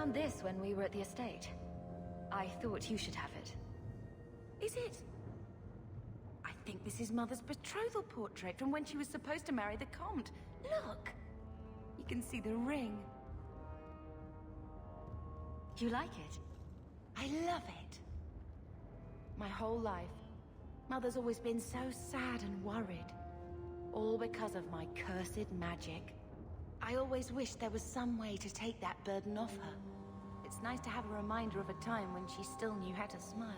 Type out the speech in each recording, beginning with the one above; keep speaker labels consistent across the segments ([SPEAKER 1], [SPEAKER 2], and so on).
[SPEAKER 1] found this when we were at the estate. I thought you should have it.
[SPEAKER 2] Is it? I think this is Mother's betrothal portrait from when she was supposed to marry the Comte. Look! You can see the ring.
[SPEAKER 1] You like it?
[SPEAKER 2] I love it. My whole life, Mother's always been so sad and worried. All because of my cursed magic. I always wished there was some way to take that burden off her. It's nice to have a reminder of a time when she still knew how to smile.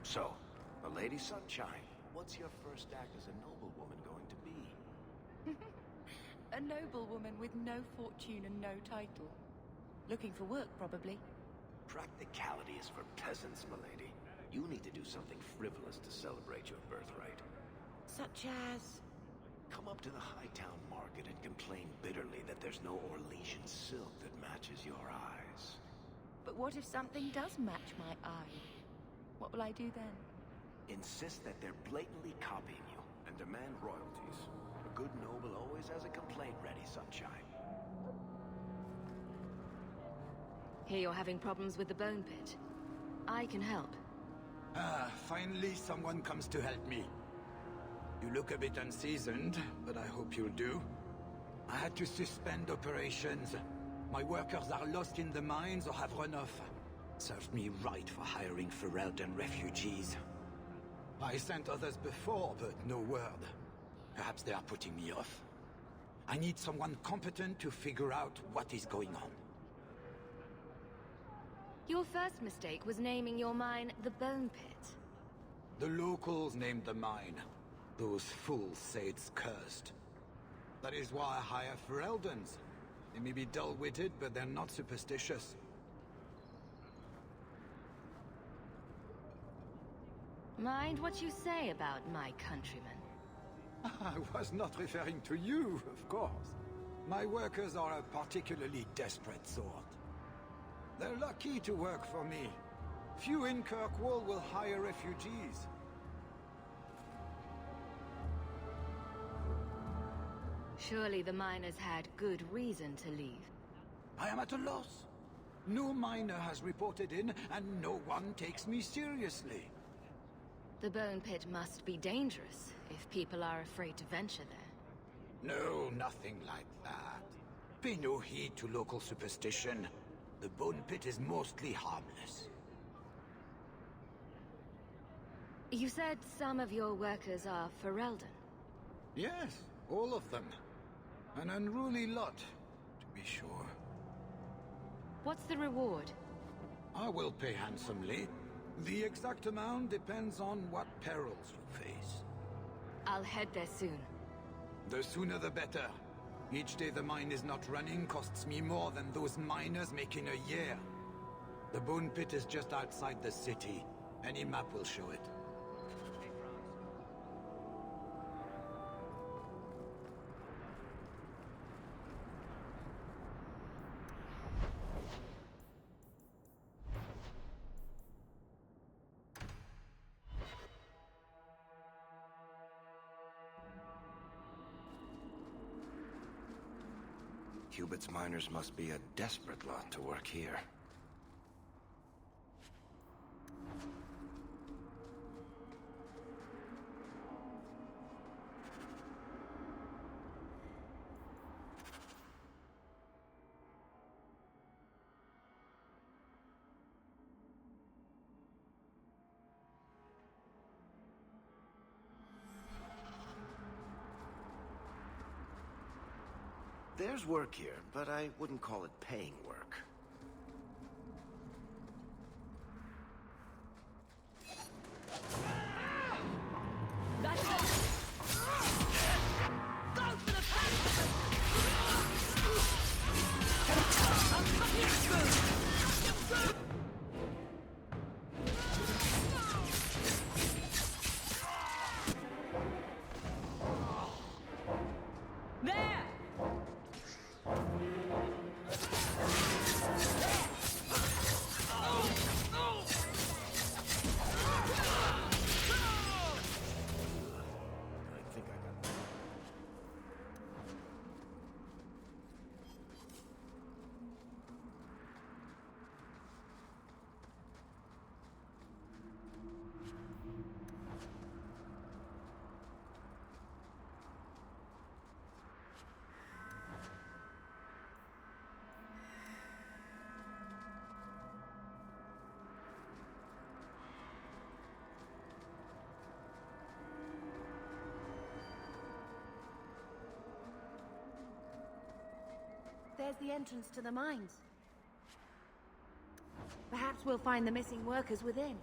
[SPEAKER 3] So, the Lady Sunshine, what's your first act as a noblewoman going to be?
[SPEAKER 2] A noblewoman with no fortune and no title. Looking for work, probably.
[SPEAKER 3] Practicality is for peasants, milady. You need to do something frivolous to celebrate your birthright.
[SPEAKER 2] Such as...
[SPEAKER 3] Come up to the Hightown market and complain bitterly that there's no Orlesian silk that matches your eyes.
[SPEAKER 2] But what if something does match my eye? What will I do then?
[SPEAKER 3] Insist that they're blatantly copying you and demand royalties. A good noble always has a complaint ready, Sunshine.
[SPEAKER 1] Hear you're having problems with the bone pit. I can help.
[SPEAKER 4] Finally someone comes to help me. You look a bit unseasoned, but I hope you'll do. I had to suspend operations. My workers are lost in the mines or have run off. Served me right for hiring Ferelden refugees. I sent others before, but no word. Perhaps they are putting me off. I need someone competent to figure out what is going on.
[SPEAKER 1] Your first mistake was naming your mine the Bone Pit.
[SPEAKER 4] The locals named the mine. Those fools say it's cursed. That is why I hire Fereldens. They may be dull-witted, but they're not superstitious.
[SPEAKER 1] Mind what you say about my countrymen.
[SPEAKER 4] I was not referring to you, of course. My workers are a particularly desperate sort. They're lucky to work for me. Few in Kirkwall will hire refugees.
[SPEAKER 1] Surely the miners had good reason to leave.
[SPEAKER 4] I am at a loss. No miner has reported in, and no one takes me seriously.
[SPEAKER 1] The Bone Pit must be dangerous if people are afraid to venture there.
[SPEAKER 4] No, nothing like that. Pay no heed to local superstition. The Bone Pit is mostly harmless.
[SPEAKER 1] You said some of your workers are Ferelden.
[SPEAKER 4] Yes, all of them. An unruly lot, to be sure.
[SPEAKER 1] What's the reward?
[SPEAKER 4] I will pay handsomely. The exact amount depends on what perils you face.
[SPEAKER 1] I'll head there soon.
[SPEAKER 4] The sooner the better. Each day the mine is not running costs me more than those miners make in a year. The Bone Pit is just outside the city. Any map will show it.
[SPEAKER 3] Cubit's miners must be a desperate lot to work here. There's work here, but I wouldn't call it paying work.
[SPEAKER 2] That's it! Go for the pack! I'll cut you through! There!
[SPEAKER 3] I think I got that.
[SPEAKER 2] There's the entrance to the mines. Perhaps we'll find the missing workers within.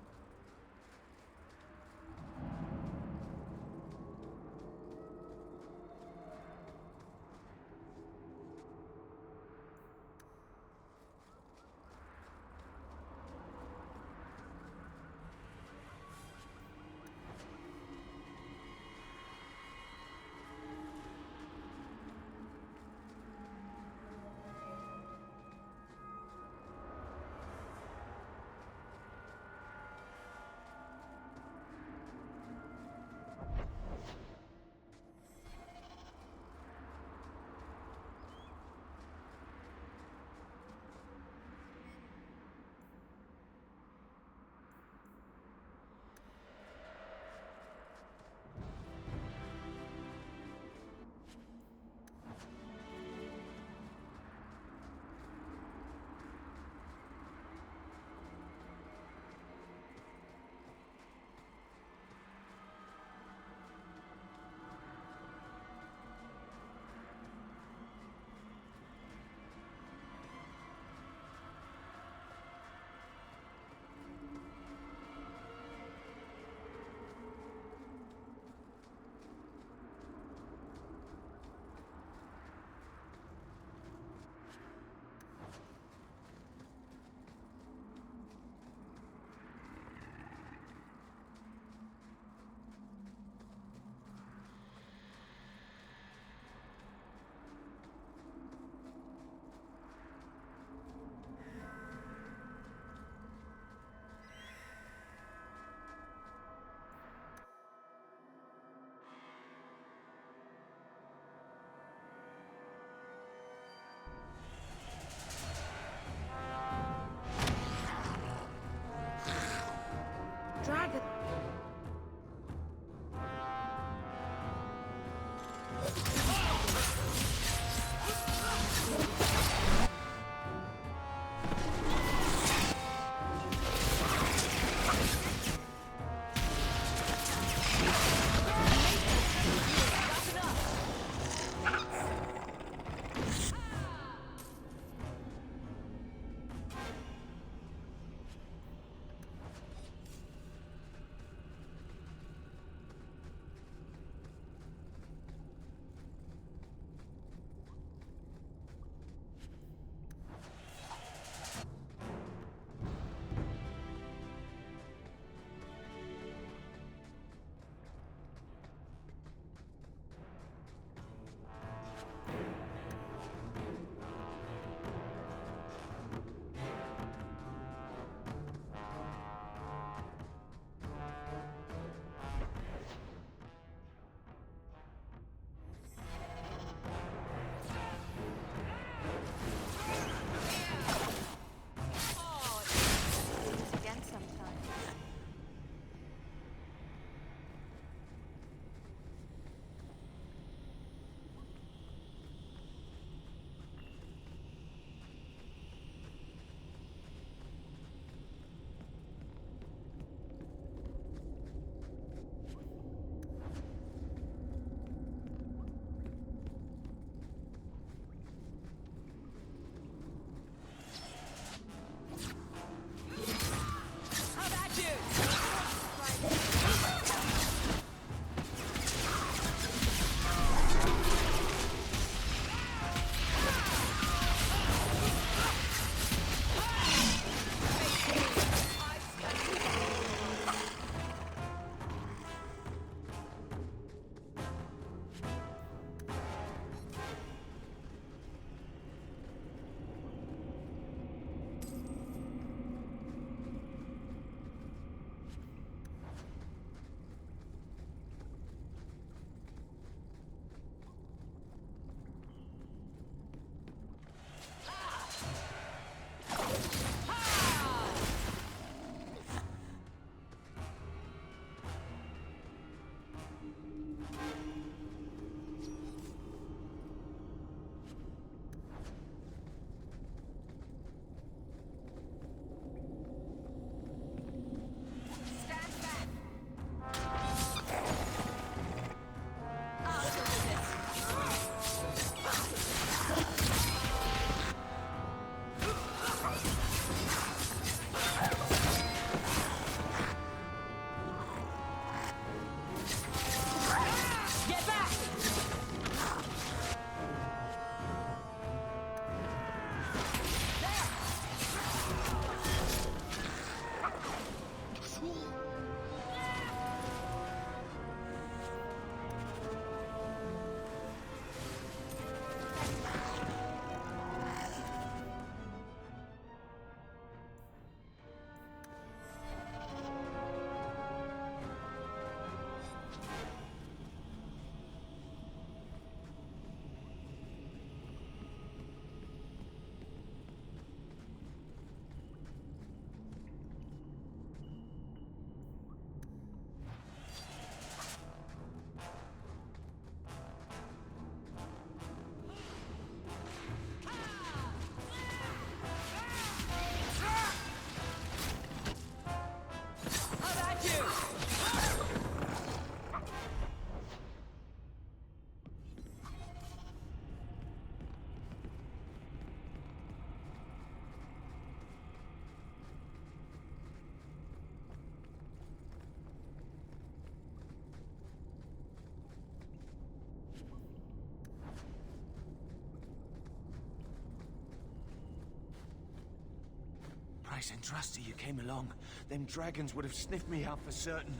[SPEAKER 3] Nice and trusty you came along. Them dragons would have sniffed me out for certain.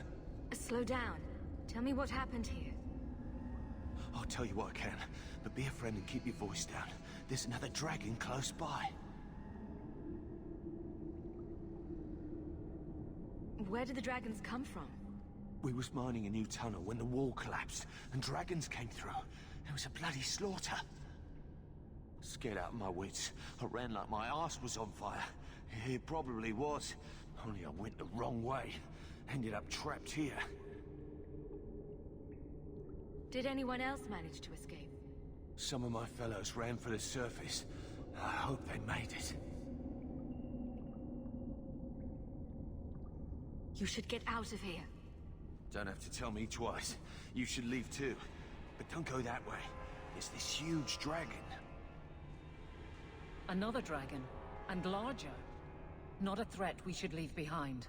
[SPEAKER 1] Slow down. Tell me what happened here.
[SPEAKER 3] I'll tell you what I can, but be a friend and keep your voice down. There's another dragon close by.
[SPEAKER 1] Where did the dragons come from?
[SPEAKER 3] We was mining a new tunnel when the wall collapsed, and dragons came through. There was a bloody slaughter. Scared out of my wits, I ran like my arse was on fire. It probably was, only I went the wrong way. Ended up trapped here.
[SPEAKER 1] Did anyone else manage to escape?
[SPEAKER 3] Some of my fellows ran for the surface. I hope they made it.
[SPEAKER 1] You should get out of here.
[SPEAKER 3] Don't have to tell me twice. You should leave too. But don't go that way. There's this huge dragon.
[SPEAKER 5] Another dragon, and larger. Not a threat we should leave behind.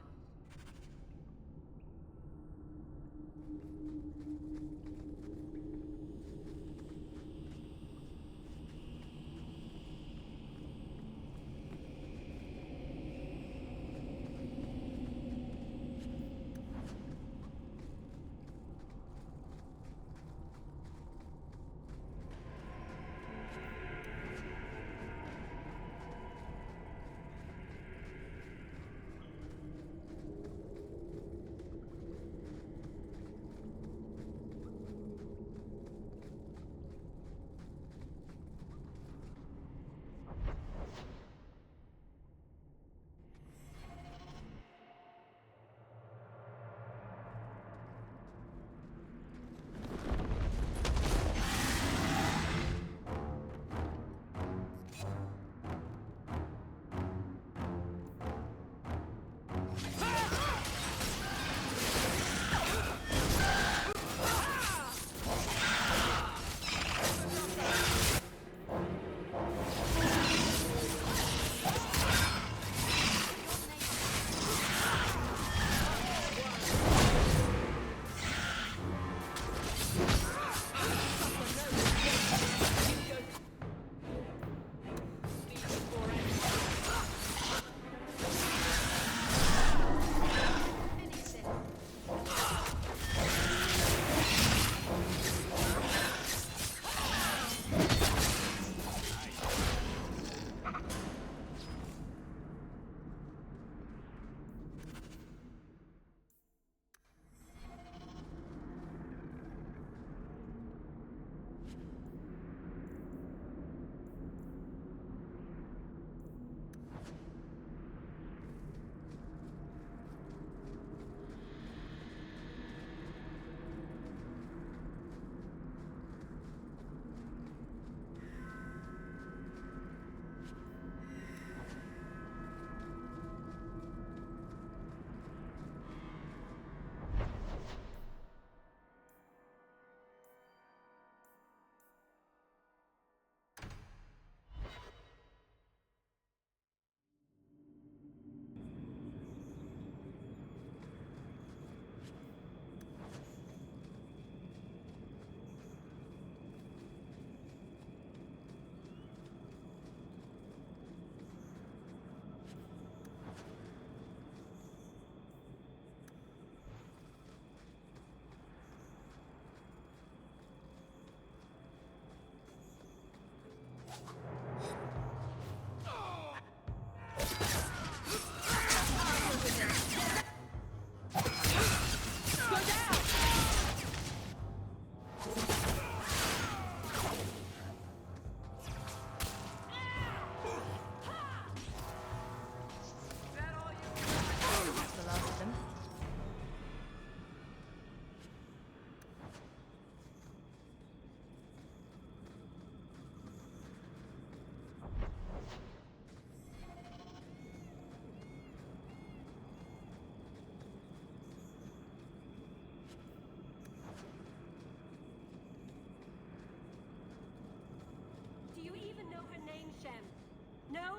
[SPEAKER 6] No,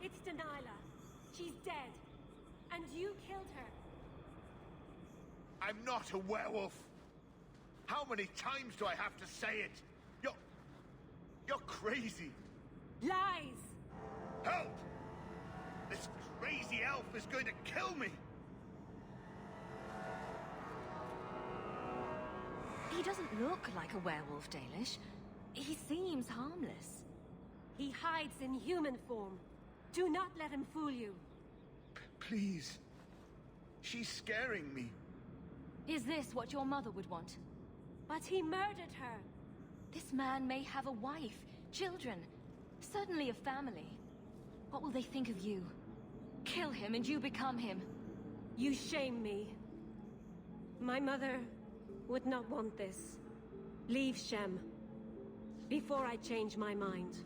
[SPEAKER 6] it's Delilah. She's dead. And you killed her.
[SPEAKER 7] I'm not a werewolf. How many times do I have to say it? You're crazy.
[SPEAKER 6] Lies!
[SPEAKER 7] Help! This crazy elf is going to kill me!
[SPEAKER 1] He doesn't look like a werewolf, Dalish. He seems harmless.
[SPEAKER 6] He hides in human form. Do not let him fool you.
[SPEAKER 7] Please. She's scaring me.
[SPEAKER 1] Is this what your mother would want?
[SPEAKER 6] But he murdered her.
[SPEAKER 1] This man may have a wife, children, certainly a family. What will they think of you? Kill him and you become him.
[SPEAKER 6] You shame me. My mother would not want this. Leave Shem. Before I change my mind.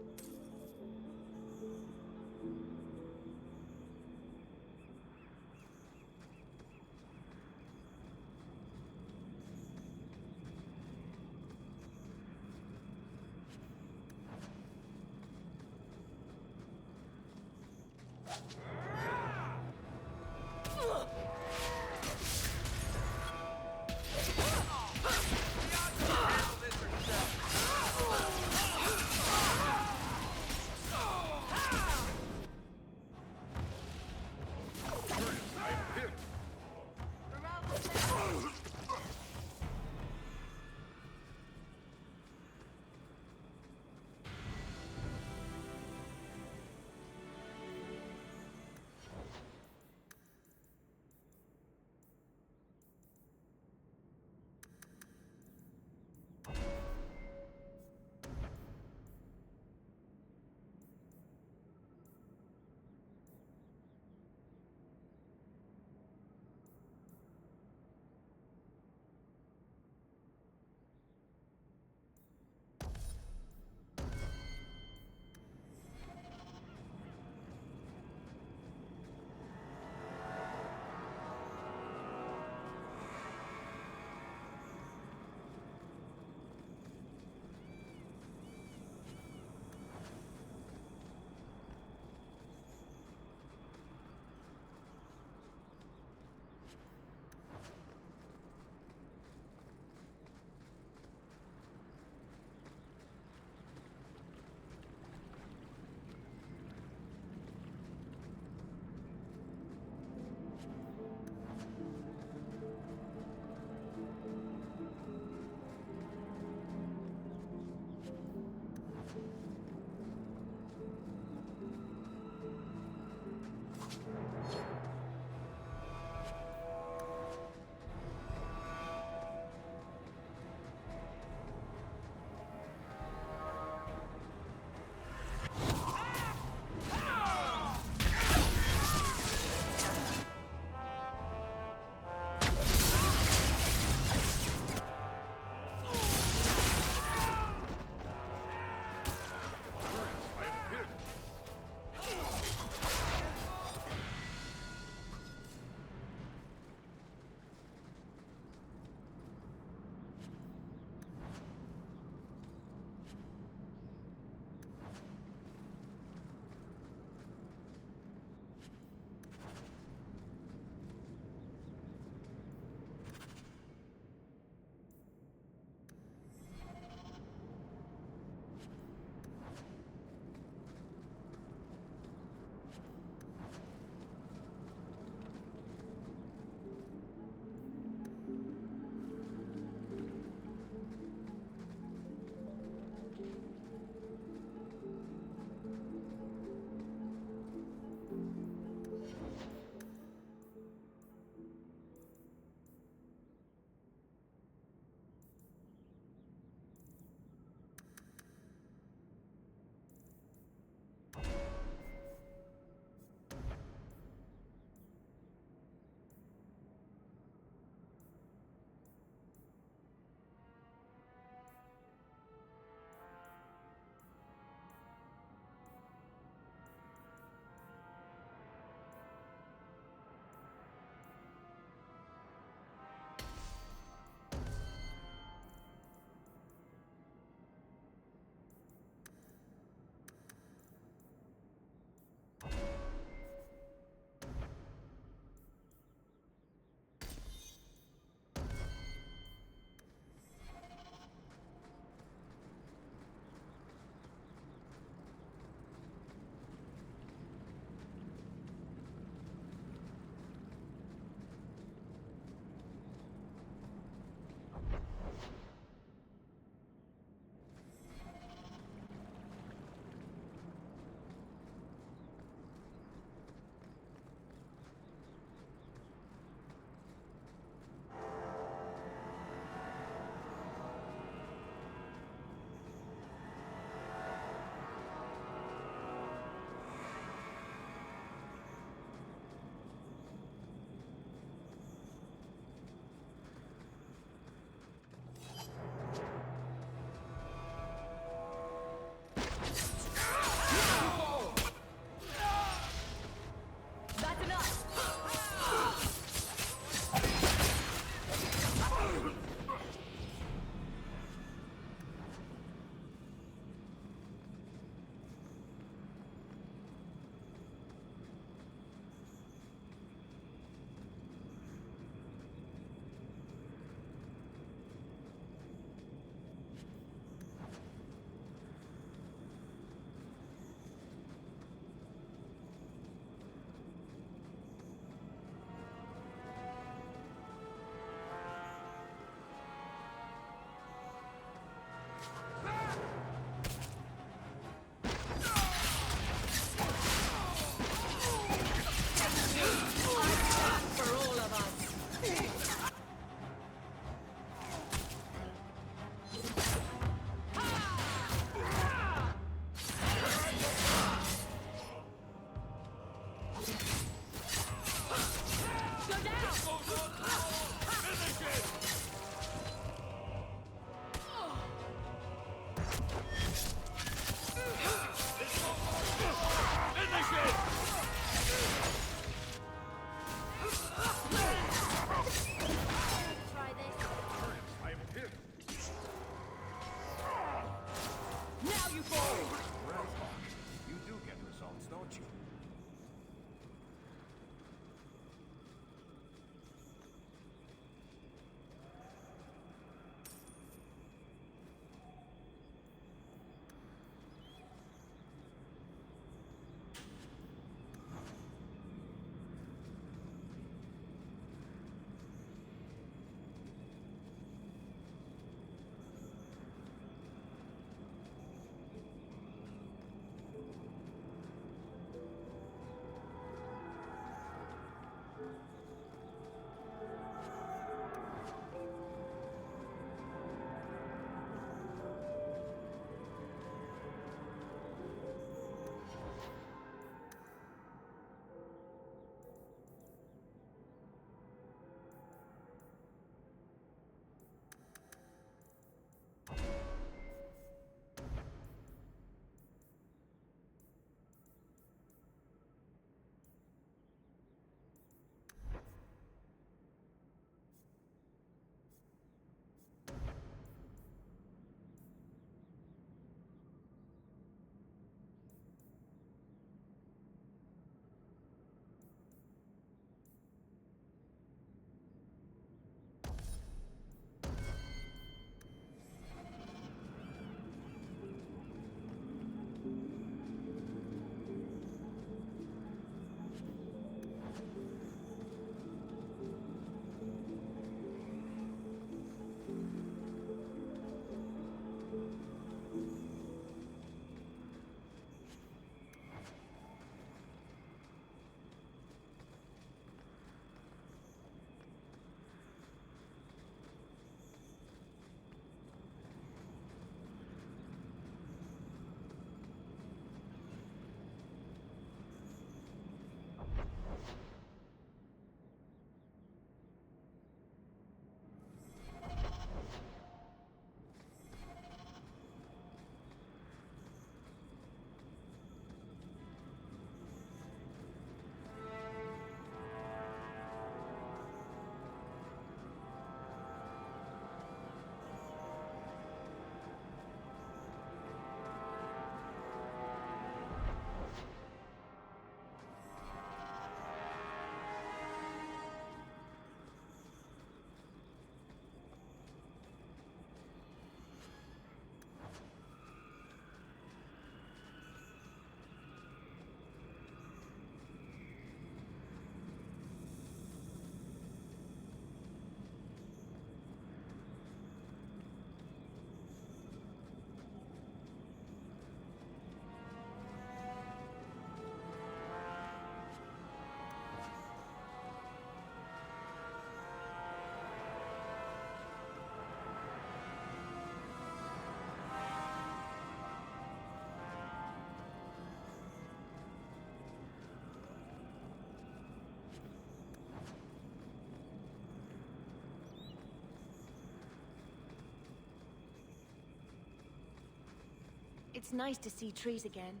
[SPEAKER 2] It's nice to see trees again.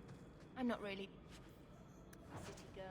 [SPEAKER 2] I'm not really a city girl.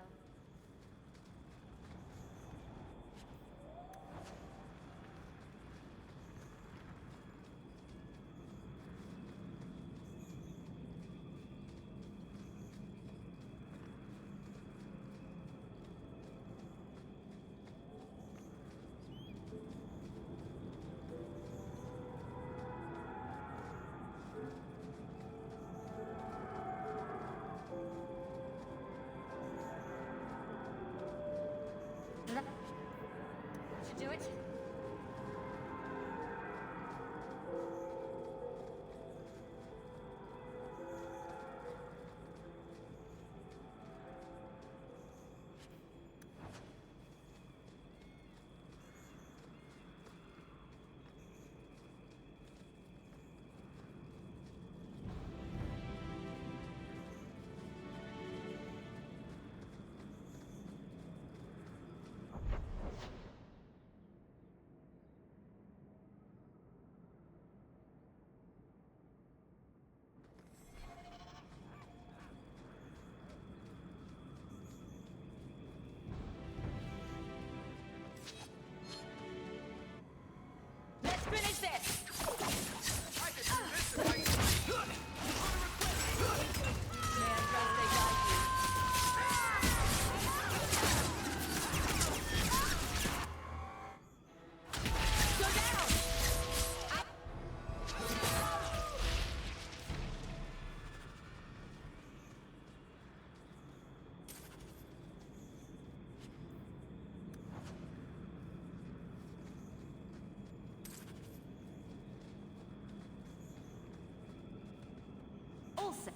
[SPEAKER 1] Should do it. Let's finish this!
[SPEAKER 7] I can do this if I...
[SPEAKER 1] May I trust they guide you? Go down! Up! All set.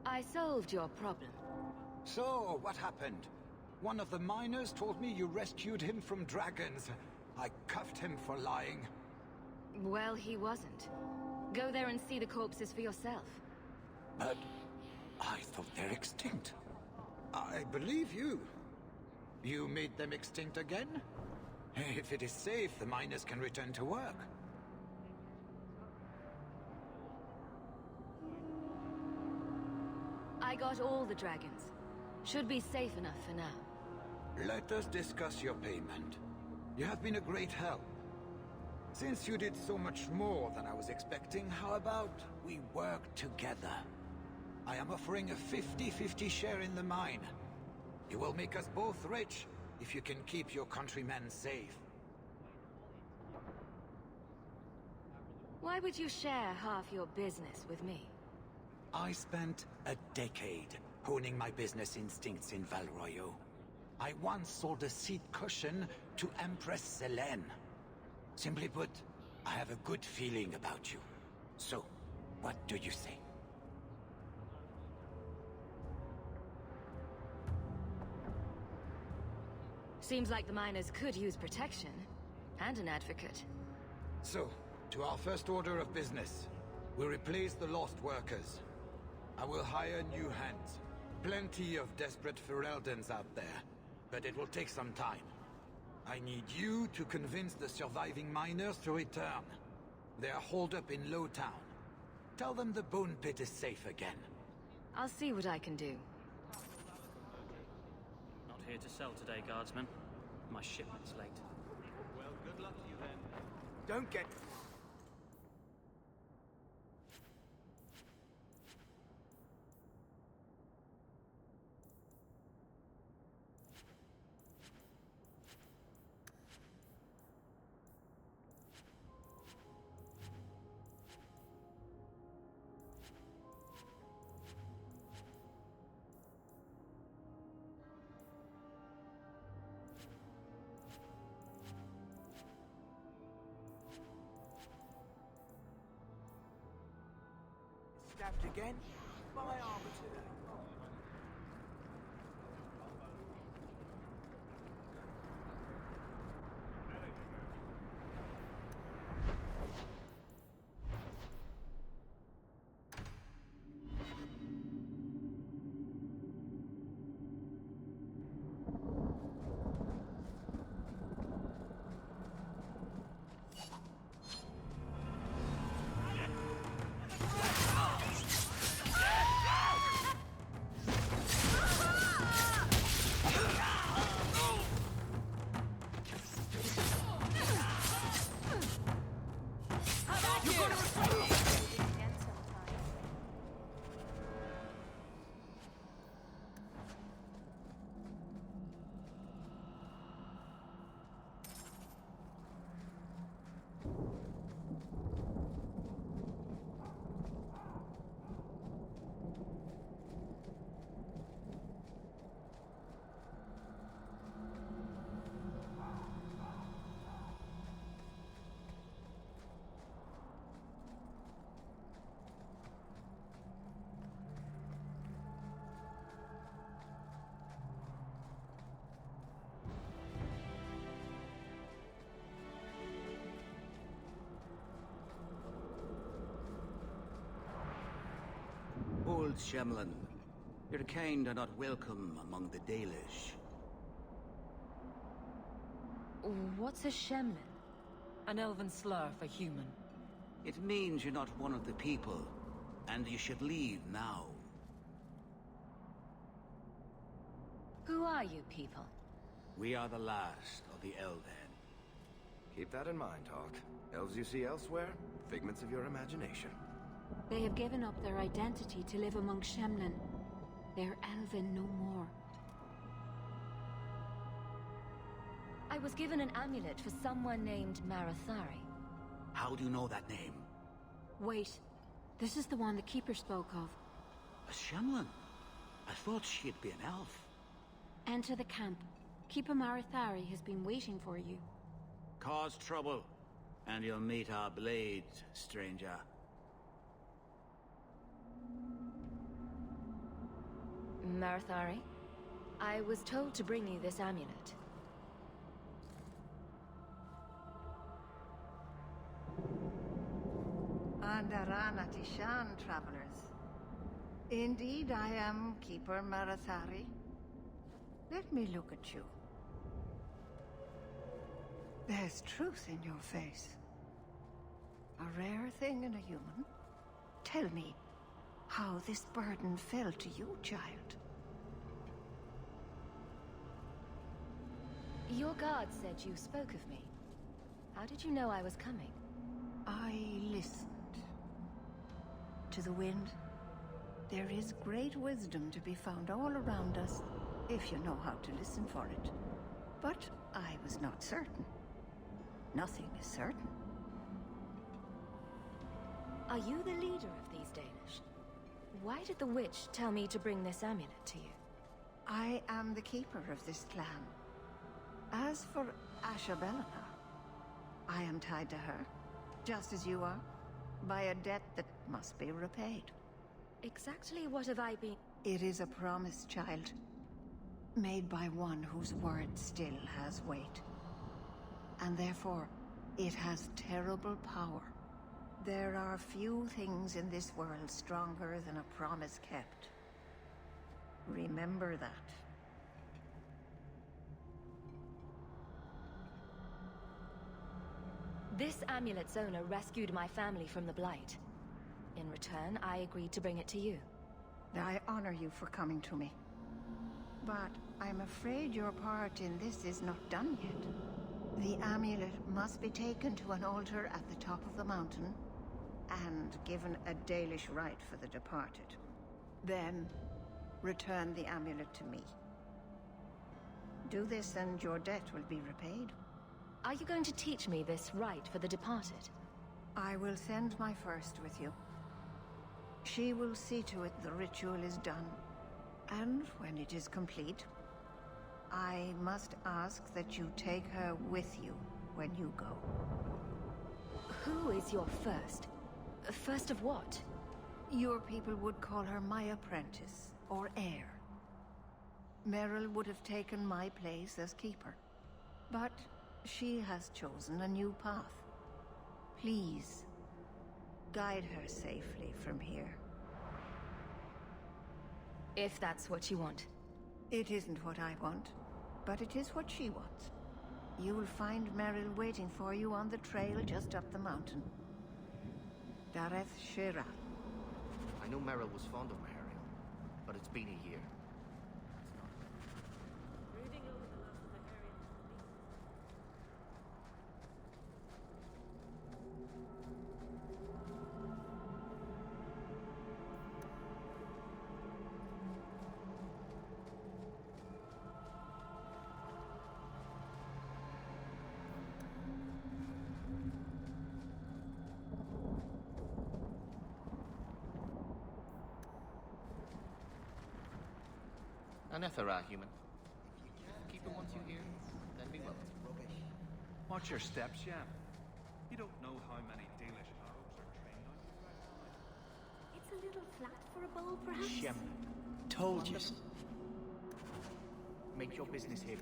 [SPEAKER 1] I solved your problem.
[SPEAKER 4] So, what happened? One of the miners told me you rescued him from dragons. I cuffed him for lying.
[SPEAKER 1] Well, he wasn't. Go there and see the corpses for yourself.
[SPEAKER 4] But I thought they're extinct. I believe you. You made them extinct again? If it is safe, the miners can return to work.
[SPEAKER 1] I got all the dragons. Should be safe enough for now.
[SPEAKER 4] Let us discuss your payment. You have been a great help. Since you did so much more than I was expecting, how about we work together? I am offering a 50-50 share in the mine. You will make us both rich if you can keep your countrymen safe.
[SPEAKER 1] Why would you share half your business with me?
[SPEAKER 4] I spent a decade honing my business instincts in Valroyo. I once sold a seat cushion to Empress Selene. Simply put, I have a good feeling about you. So, what do you say?
[SPEAKER 1] Seems like the miners could use protection. And an advocate.
[SPEAKER 4] So, to our first order of business. We'll replace the lost workers. I will hire new hands. Plenty of desperate Fereldans out there. But it will take some time. I need you to convince the surviving miners to return. They are holed up in Lowtown. Tell them the Bone Pit is safe again.
[SPEAKER 1] I'll see what I can do.
[SPEAKER 8] Not here to sell today, guardsman. My shipment's late.
[SPEAKER 9] Well, good luck to you then.
[SPEAKER 7] Don't get... Stabbed again? My arbiter.
[SPEAKER 8] Old Shemlin, your kind are not welcome among the Dalish.
[SPEAKER 1] What's a Shemlin?
[SPEAKER 5] An elven slur for human.
[SPEAKER 8] It means you're not one of the people, and you should leave now.
[SPEAKER 1] Who are you people?
[SPEAKER 8] We are the last of the Elven.
[SPEAKER 9] Keep that in mind, Hawk. Elves you see elsewhere, figments of your imagination.
[SPEAKER 2] They have given up their identity to live among Shemlin. They're elven no more.
[SPEAKER 1] I was given an amulet for someone named Marathari.
[SPEAKER 8] How do you know that name?
[SPEAKER 2] Wait, this is the one the Keeper spoke of.
[SPEAKER 8] A Shemlin? I thought she'd be an elf.
[SPEAKER 2] Enter the camp. Keeper Marathari has been waiting for you.
[SPEAKER 8] Cause trouble, and you'll meet our blades, stranger.
[SPEAKER 1] Marathari, I was told to bring you this amulet.
[SPEAKER 10] Andarana Tishan, travelers. Indeed, I am Keeper Marathari. Let me look at you. There's truth in your face. A rare thing in a human. Tell me how this burden fell to you, child.
[SPEAKER 1] Your guard said you spoke of me. How did you know I was coming?
[SPEAKER 10] I listened. To the wind. There is great wisdom to be found all around us, if you know how to listen for it. But I was not certain. Nothing is certain.
[SPEAKER 1] Are you the leader of these Danish? Why did the witch tell me to bring this amulet to you?
[SPEAKER 10] I am the keeper of this clan. As for Asha Belena, I am tied to her, just as you are, by a debt that must be repaid.
[SPEAKER 1] Exactly what have I been...
[SPEAKER 10] It is a promise, child, made by one whose word still has weight. And therefore, it has terrible power. There are few things in this world stronger than a promise kept. Remember that.
[SPEAKER 1] This amulet's owner rescued my family from the Blight. In return, I agreed to bring it to you.
[SPEAKER 10] I honor you for coming to me. But I'm afraid your part in this is not done yet. The amulet must be taken to an altar at the top of the mountain and given a Dalish rite for the departed. Then, return the amulet to me. Do this and your debt will be repaid.
[SPEAKER 1] Are you going to teach me this rite for the departed?
[SPEAKER 10] I will send my first with you. She will see to it the ritual is done. And when it is complete, I must ask that you take her with you when you go.
[SPEAKER 1] Who is your first? First of what?
[SPEAKER 10] Your people would call her my apprentice, or heir. Meryl would have taken my place as keeper. But she has chosen a new path. Please, guide her safely from here.
[SPEAKER 1] If that's what you want.
[SPEAKER 10] It isn't what I want, but it is what she wants. You will find Meryl waiting for you on the trail just up the mountain. Dareth Shira.
[SPEAKER 11] I knew Meryl was fond of Mahariel, but it's been a year.
[SPEAKER 6] Brooding over the loss of the Harriet.
[SPEAKER 11] Anethera, human. Keep it once you hear, then be well.
[SPEAKER 12] Watch your steps, Shem. You don't know how many Dalish arrows are trained on you right now.
[SPEAKER 6] It's a little flat for a bowl, perhaps?
[SPEAKER 13] Shem, told you. Make your business here.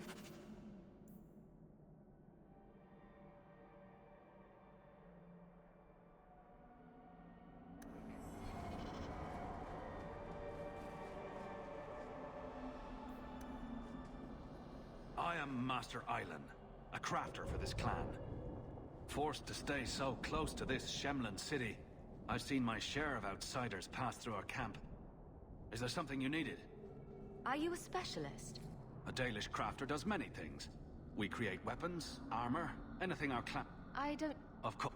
[SPEAKER 12] I am Master Island, a crafter for this clan. Forced to stay so close to this Shemlin city, I've seen my share of outsiders pass through our camp. Is there something you needed?
[SPEAKER 1] Are you a specialist?
[SPEAKER 12] A Dalish crafter does many things. We create weapons, armor, anything our clan...
[SPEAKER 1] I don't...
[SPEAKER 12] Of course.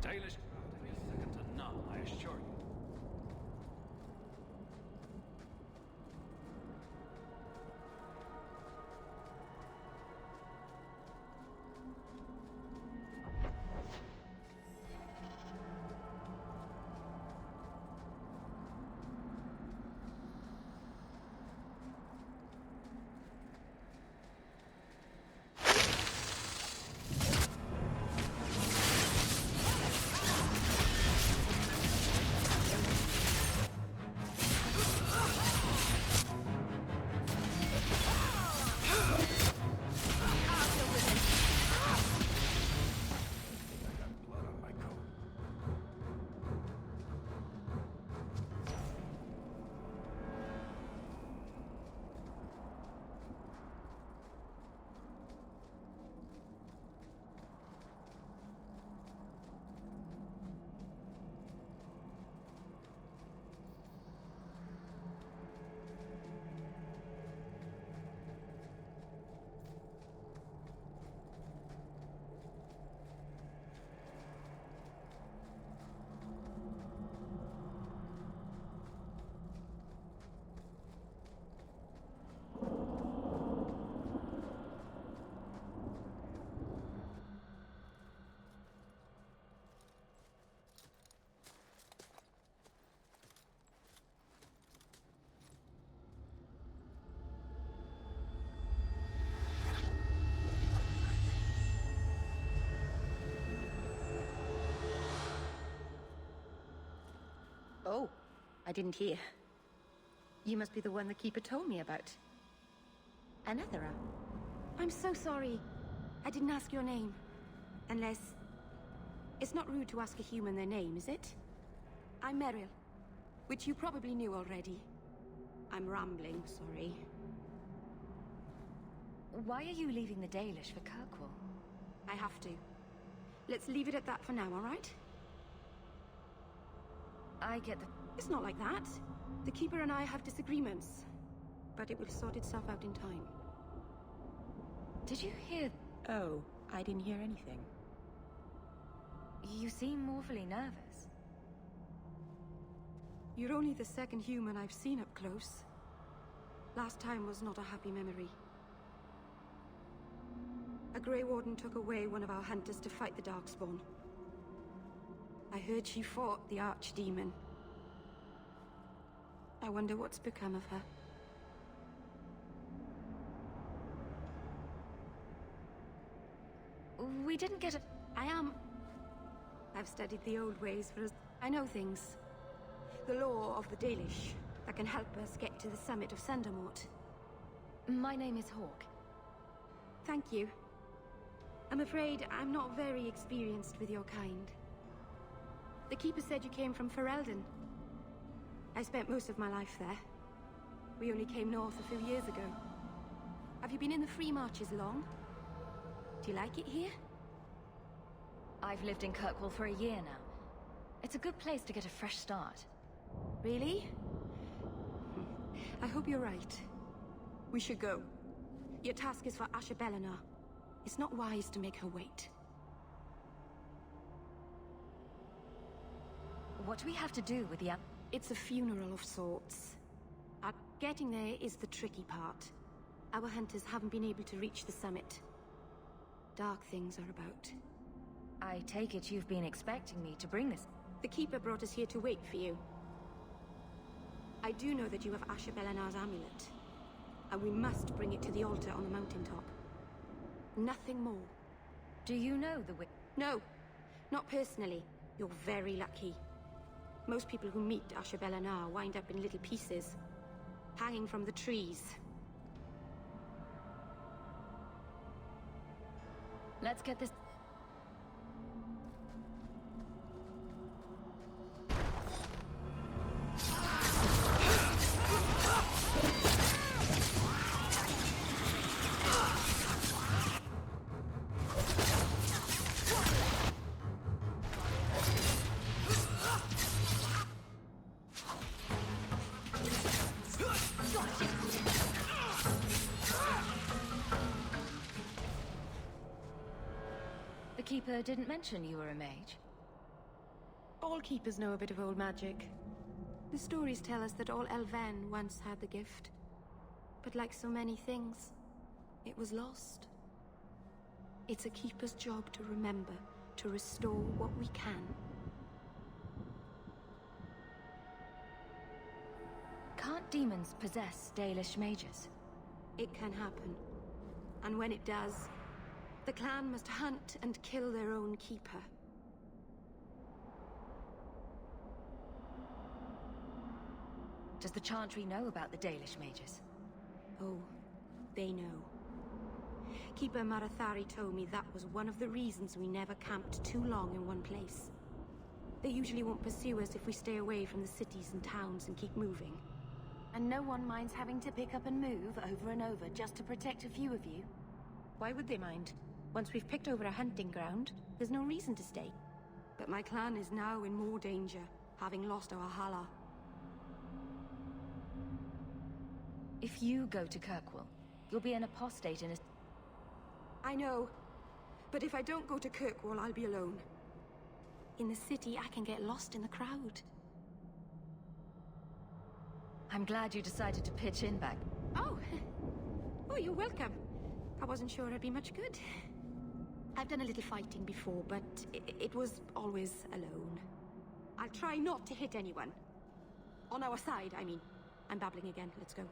[SPEAKER 12] Dalish crafting is second to none, I assure you.
[SPEAKER 2] Oh, I didn't hear. You must be the one the Keeper told me about. Anethera.
[SPEAKER 14] I'm so sorry. I didn't ask your name. Unless... It's not rude to ask a human their name, is it? I'm Meryl, which you probably knew already. I'm rambling, sorry.
[SPEAKER 1] Why are you leaving the Dalish for Kirkwall?
[SPEAKER 14] I have to. Let's leave it at that for now, all right?
[SPEAKER 1] I get the...
[SPEAKER 14] It's not like that. The Keeper and I have disagreements, but it will sort itself out in time.
[SPEAKER 1] Did you hear...
[SPEAKER 14] Oh, I didn't hear anything.
[SPEAKER 1] You seem awfully nervous.
[SPEAKER 14] You're only the second human I've seen up close. Last time was not a happy memory. A Grey Warden took away one of our hunters to fight the Darkspawn. I heard she fought the Archdemon. I wonder what's become of her.
[SPEAKER 1] We didn't get a...
[SPEAKER 14] I've studied the old ways for as... I know things. The law of the Dalish that can help us get to the summit of Sundermort.
[SPEAKER 1] My name is Hawk.
[SPEAKER 14] Thank you. I'm afraid I'm not very experienced with your kind. The Keeper said you came from Ferelden. I spent most of my life there. We only came north a few years ago. Have you been in the Free Marches long? Do you like it here?
[SPEAKER 1] I've lived in Kirkwall for a year now. It's a good place to get a fresh start.
[SPEAKER 14] Really? I hope you're right. We should go. Your task is for Asher Bellinar. It's not wise to make her wait.
[SPEAKER 1] What do we have to do with the...
[SPEAKER 14] It's a funeral of sorts. Getting there is the tricky part. Our hunters haven't been able to reach the summit. Dark things are about.
[SPEAKER 1] I take it you've been expecting me to bring this...
[SPEAKER 14] The Keeper brought us here to wait for you. I do know that you have Asher Bellinar's amulet, and we must bring it to the altar on the mountaintop. Nothing more.
[SPEAKER 1] Do you know the way?
[SPEAKER 14] No, not personally. You're very lucky. Most people who meet Asher Bellinar wind up in little pieces, hanging from the trees.
[SPEAKER 1] Let's get this... The Keeper didn't mention you were a mage.
[SPEAKER 14] All Keepers know a bit of old magic. The stories tell us that all Elven once had the gift. But like so many things, it was lost. It's a Keeper's job to remember, to restore what we can.
[SPEAKER 1] Can't demons possess Dalish mages?
[SPEAKER 14] It can happen. And when it does, the clan must hunt and kill their own Keeper.
[SPEAKER 1] Does the Chantry know about the Dalish mages?
[SPEAKER 14] Oh, they know. Keeper Marathari told me that was one of the reasons we never camped too long in one place. They usually won't pursue us if we stay away from the cities and towns and keep moving.
[SPEAKER 2] And no one minds having to pick up and move over and over just to protect a few of you.
[SPEAKER 14] Why would they mind? Once we've picked over a hunting ground, there's no reason to stay. But my clan is now in more danger, having lost our Hala.
[SPEAKER 1] If you go to Kirkwall, you'll be an apostate in a...
[SPEAKER 14] I know. But if I don't go to Kirkwall, I'll be alone. In the city, I can get lost in the crowd.
[SPEAKER 1] I'm glad you decided to pitch in back.
[SPEAKER 14] Oh! Oh, you're welcome. I wasn't sure I'd be much good. I've done a little fighting before, but it was always alone. I'll try not to hit anyone. On our side, I mean. I'm babbling again. Let's go.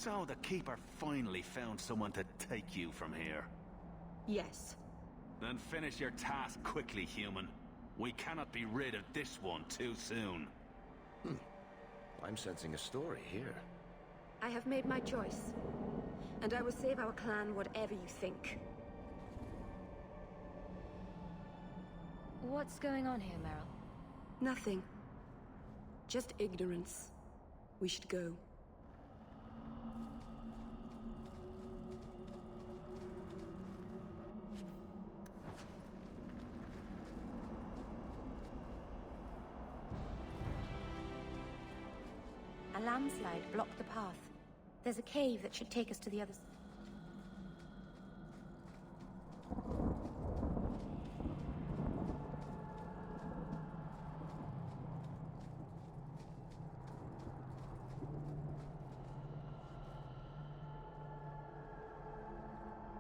[SPEAKER 12] So the Keeper finally found someone to take you from here.
[SPEAKER 6] Yes.
[SPEAKER 12] Then finish your task quickly, human. We cannot be rid of this one too soon.
[SPEAKER 9] I'm sensing a story here.
[SPEAKER 14] I have made my choice. And I will save our clan whatever you think.
[SPEAKER 1] What's going on here, Meryl?
[SPEAKER 14] Nothing. Just ignorance. We should go. A landslide blocked the path. There's a cave that should take us to the other side.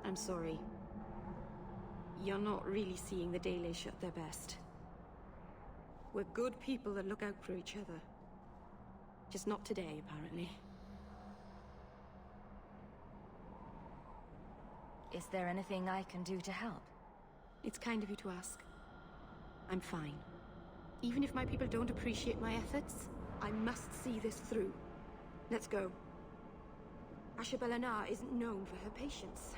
[SPEAKER 14] I'm sorry. You're not really seeing the Dalish at their best. We're good people that look out for each other. Just not today, apparently.
[SPEAKER 1] Is there anything I can do to help?
[SPEAKER 14] It's kind of you to ask. I'm fine. Even if my people don't appreciate my efforts, I must see this through. Let's go. Ashabelanar isn't known for her patience.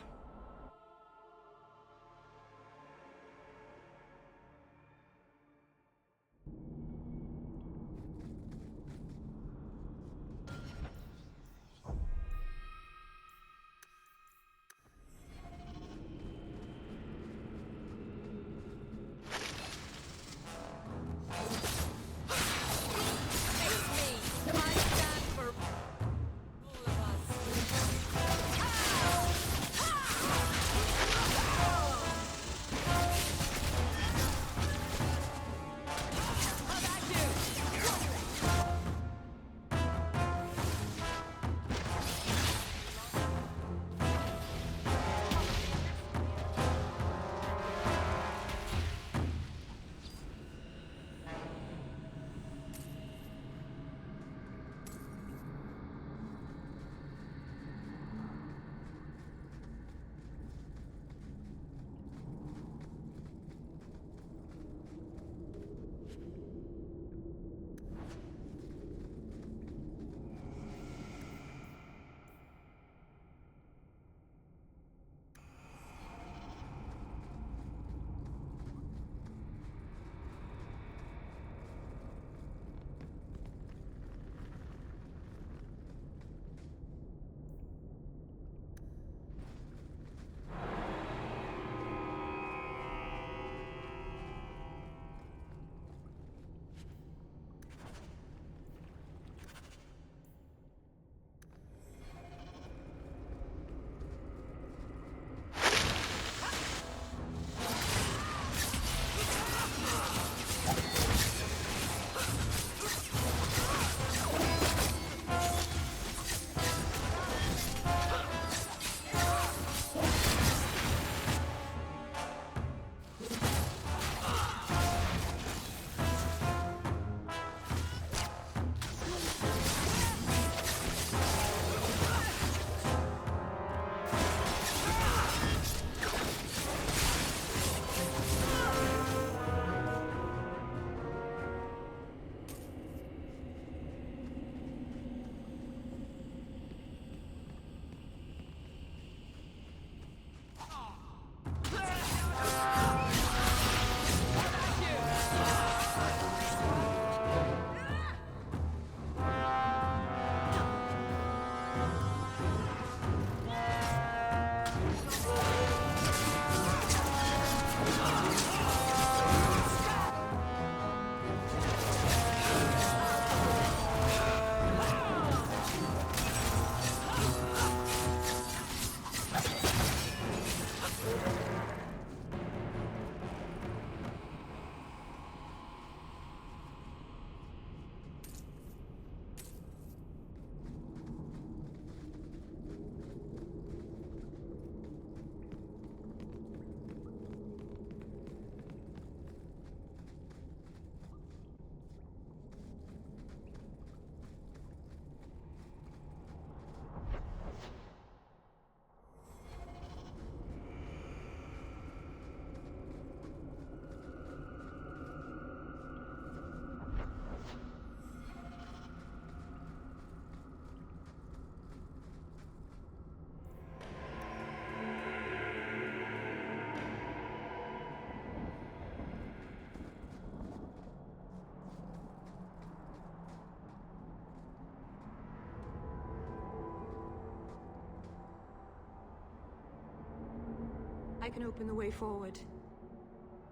[SPEAKER 14] can open the way forward.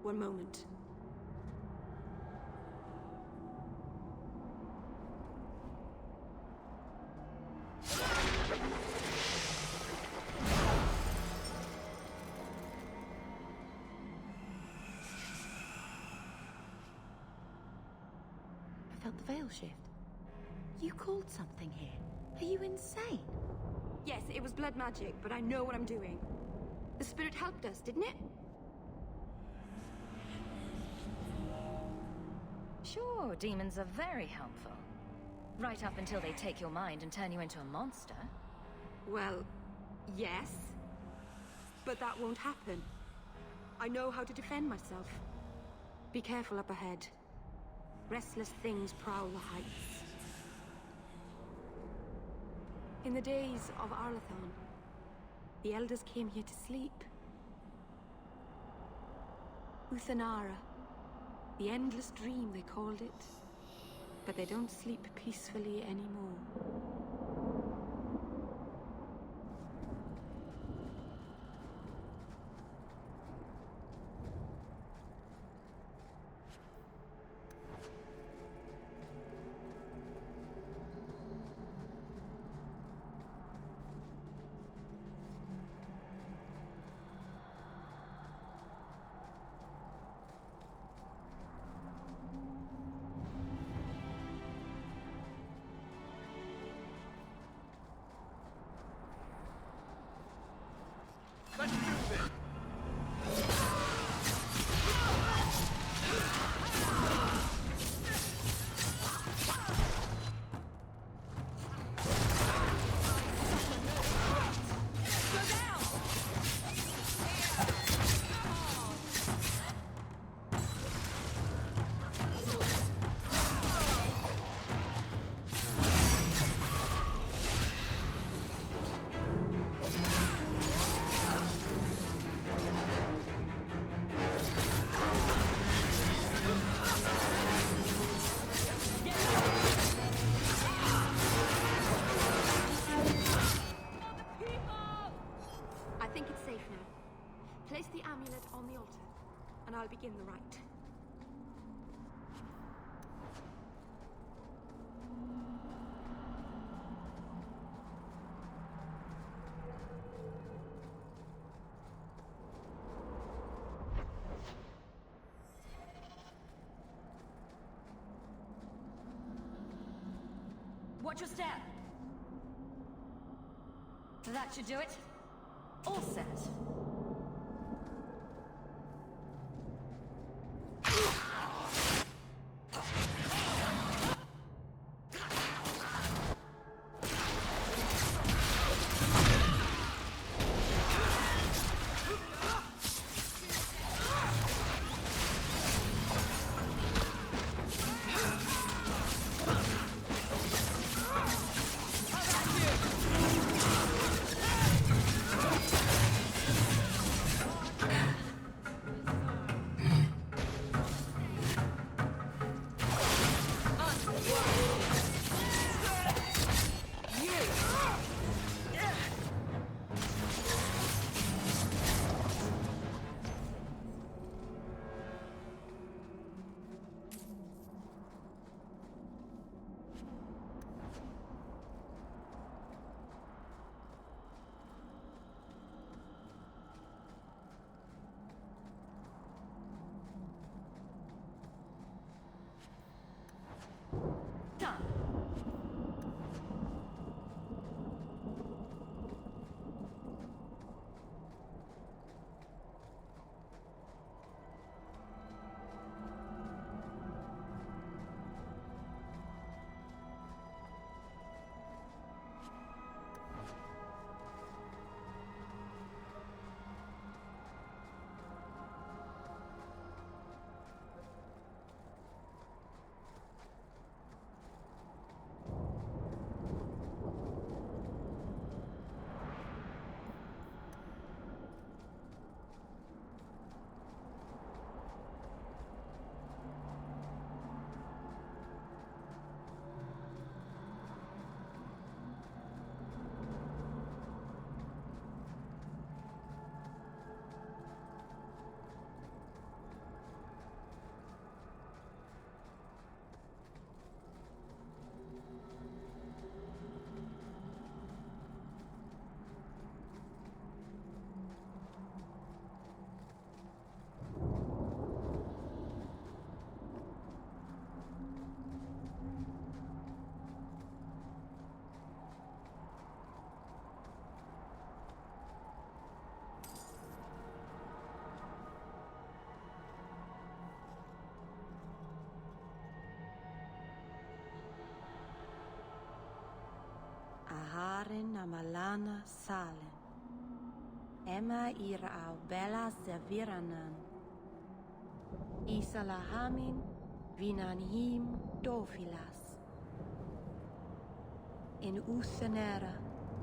[SPEAKER 14] One moment.
[SPEAKER 2] I felt the veil shift. You called something here. Are you insane?
[SPEAKER 14] Yes, it was blood magic, but I know what I'm doing. The spirit helped us, didn't it?
[SPEAKER 1] Sure, demons are very helpful. Right up until they take your mind and turn you into a monster.
[SPEAKER 14] Well, yes. But that won't happen. I know how to defend myself. Be careful up ahead. Restless things prowl the heights. In the days of Arlathon, the elders came here to sleep. Uthanara, the endless dream they called it. But they don't sleep peacefully anymore.
[SPEAKER 7] Let's do this!
[SPEAKER 14] Place the amulet on the altar, and I'll begin the rite.
[SPEAKER 1] Watch your step. That should do it. All set.
[SPEAKER 15] Lana Salen. Emma irau bela seviranan. Isalahamin vinanhim dofilas. In usenera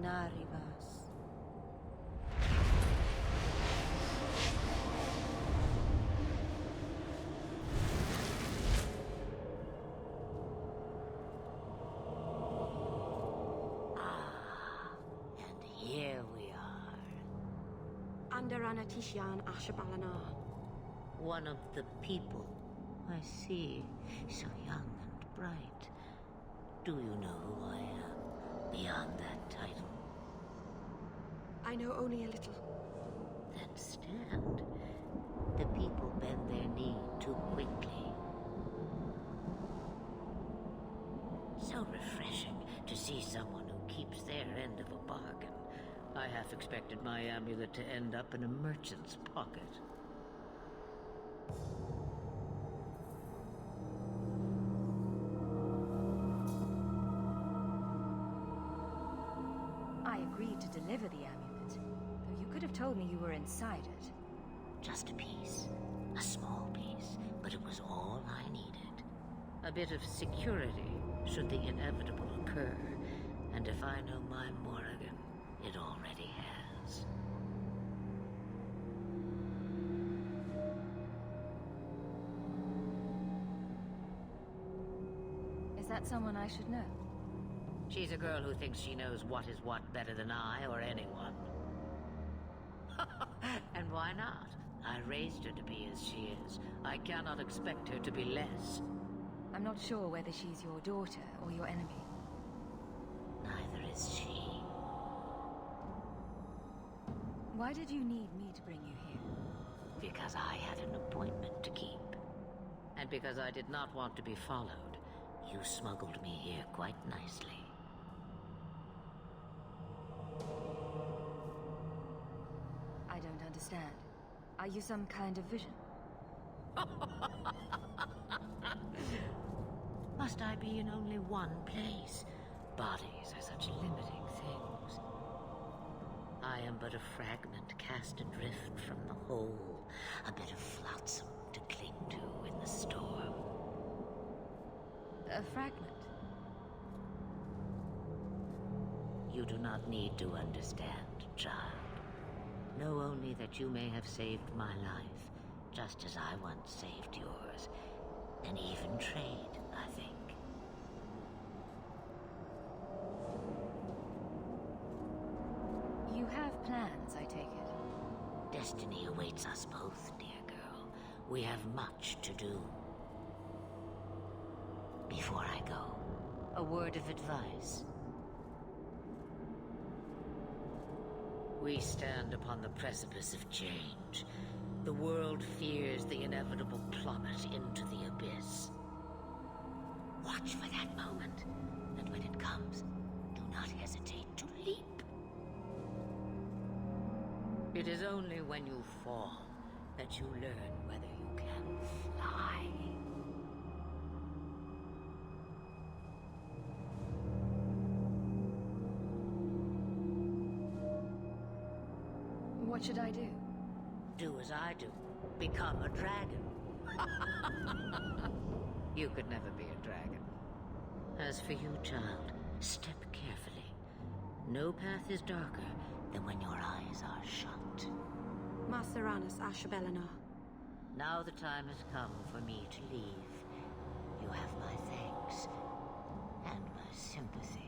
[SPEAKER 15] narivas.
[SPEAKER 16] Here we are.
[SPEAKER 14] Under Anatishan Ashabalana.
[SPEAKER 16] One of the people. I see. So young and bright. Do you know who I am? Beyond that title.
[SPEAKER 14] I know only a little.
[SPEAKER 16] Then stand. The people bend their knee too quickly. So refreshing to see someone who keeps their end of a bargain. I half expected my amulet to end up in a merchant's pocket.
[SPEAKER 1] I agreed to deliver the amulet, though you could have told me you were inside it.
[SPEAKER 16] Just a piece. A small piece, but it was all I needed. A bit of security, should the inevitable occur. And if I know my Morrigan, it already has.
[SPEAKER 1] Is that someone I should know?
[SPEAKER 16] She's a girl who thinks she knows what is what better than I or anyone. And why not? I raised her to be as she is. I cannot expect her to be less.
[SPEAKER 1] I'm not sure whether she's your daughter or your enemy.
[SPEAKER 16] Neither is she.
[SPEAKER 1] Why did you need me to bring you here?
[SPEAKER 16] Because I had an appointment to keep. And because I did not want to be followed, you smuggled me here quite nicely.
[SPEAKER 1] I don't understand. Are you some kind of vision?
[SPEAKER 16] Must I be in only one place? Bodies are such limiting things. I am but a fragment cast adrift from the whole, a bit of flotsam to cling to in the storm.
[SPEAKER 1] A fragment?
[SPEAKER 16] You do not need to understand, child. Know only that you may have saved my life, just as I once saved yours. And even trade, I think.
[SPEAKER 1] You have plans, I take it.
[SPEAKER 16] Destiny awaits us both, dear girl. We have much to do. Before I go, a word of advice. We stand upon the precipice of change. The world fears the inevitable plummet into the abyss. Watch for that moment, and when it comes, do not hesitate to leap. It is only when you fall that you learn whether you can fly.
[SPEAKER 1] What should I do?
[SPEAKER 16] Do as I do. Become a dragon. You could never be a dragon. As for you, child, step carefully. No path is darker than when your eyes are shut.
[SPEAKER 14] Masaranas Ashabelana.
[SPEAKER 16] Now the time has come for me to leave. You have my thanks and my sympathy.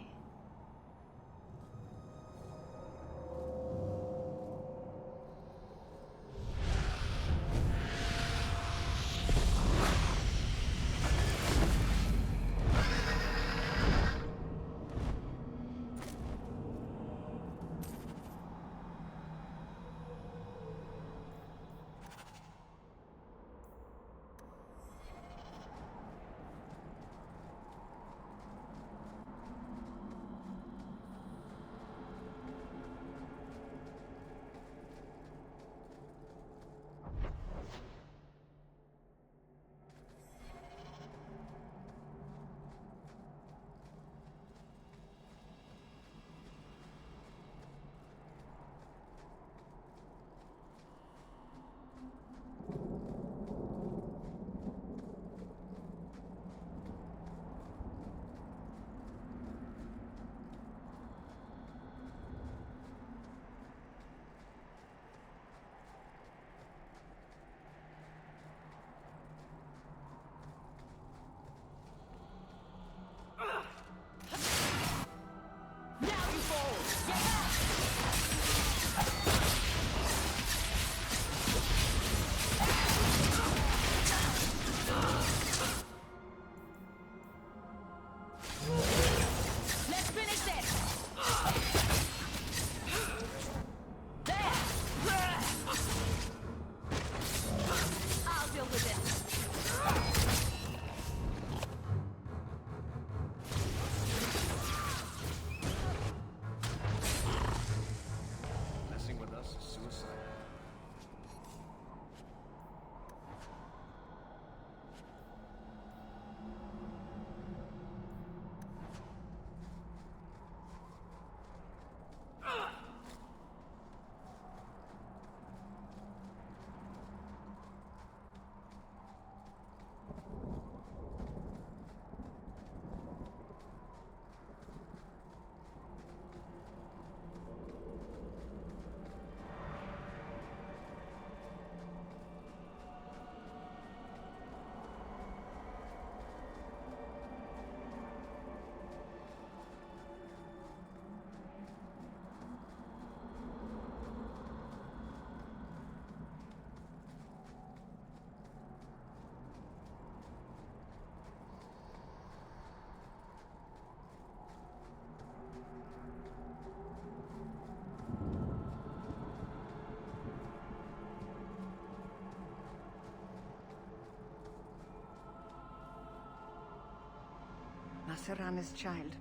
[SPEAKER 10] Serana's child.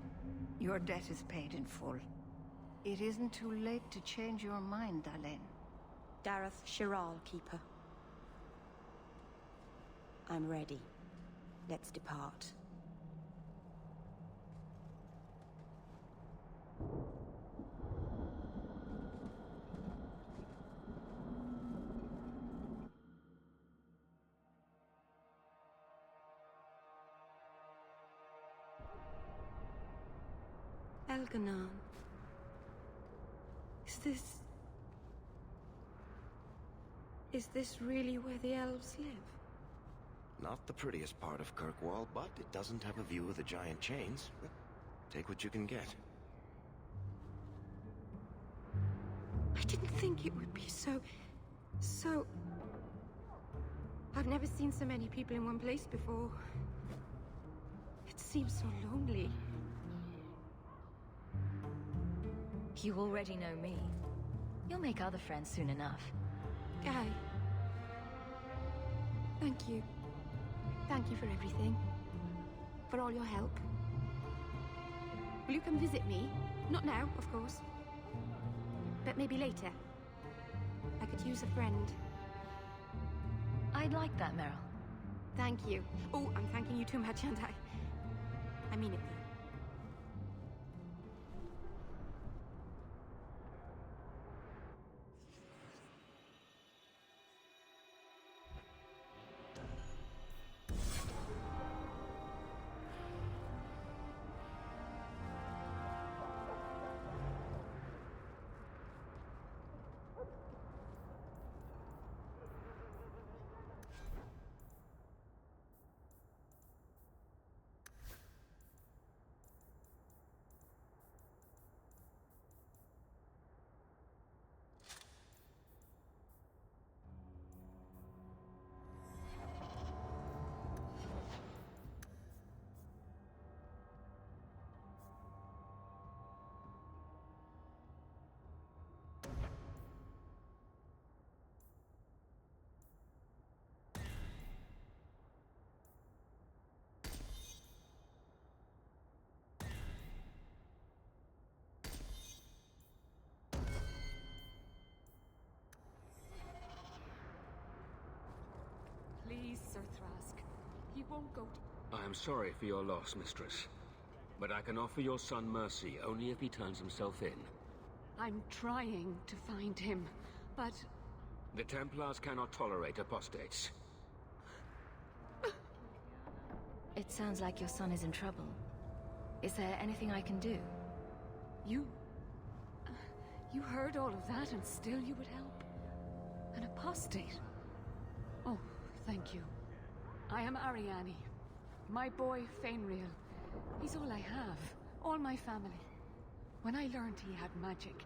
[SPEAKER 10] Your debt is paid in full. It isn't too late to change your mind, Dalen.
[SPEAKER 15] Dareth Shiral, Keeper. I'm ready. Let's depart. Elganon. Is this really where the elves live?
[SPEAKER 9] Not the prettiest part of Kirkwall, but it doesn't have a view of the giant chains. Take what you can get.
[SPEAKER 14] I didn't think it would be so... I've never seen so many people in one place before. It seems so lonely.
[SPEAKER 1] You already know me. You'll make other friends soon enough.
[SPEAKER 14] Guy. Thank you. Thank you for everything. For all your help. Will you come visit me? Not now, of course. But maybe later. I could use a friend.
[SPEAKER 1] I'd like that, Meryl.
[SPEAKER 14] Thank you. Oh, I'm thanking you too much, aren't I? I mean it, though.
[SPEAKER 17] Please, Sir Thrask. He won't go to...
[SPEAKER 18] I am sorry for your loss, Mistress. But I can offer your son mercy only if he turns himself in.
[SPEAKER 17] I'm trying to find him, but...
[SPEAKER 18] The Templars cannot tolerate apostates.
[SPEAKER 1] It sounds like your son is in trouble. Is there anything I can do?
[SPEAKER 17] You heard all of that and still you would help? An apostate? Oh, thank you. I am Ariane. My boy, Fainriel. He's all I have. All my family. When I learned he had magic,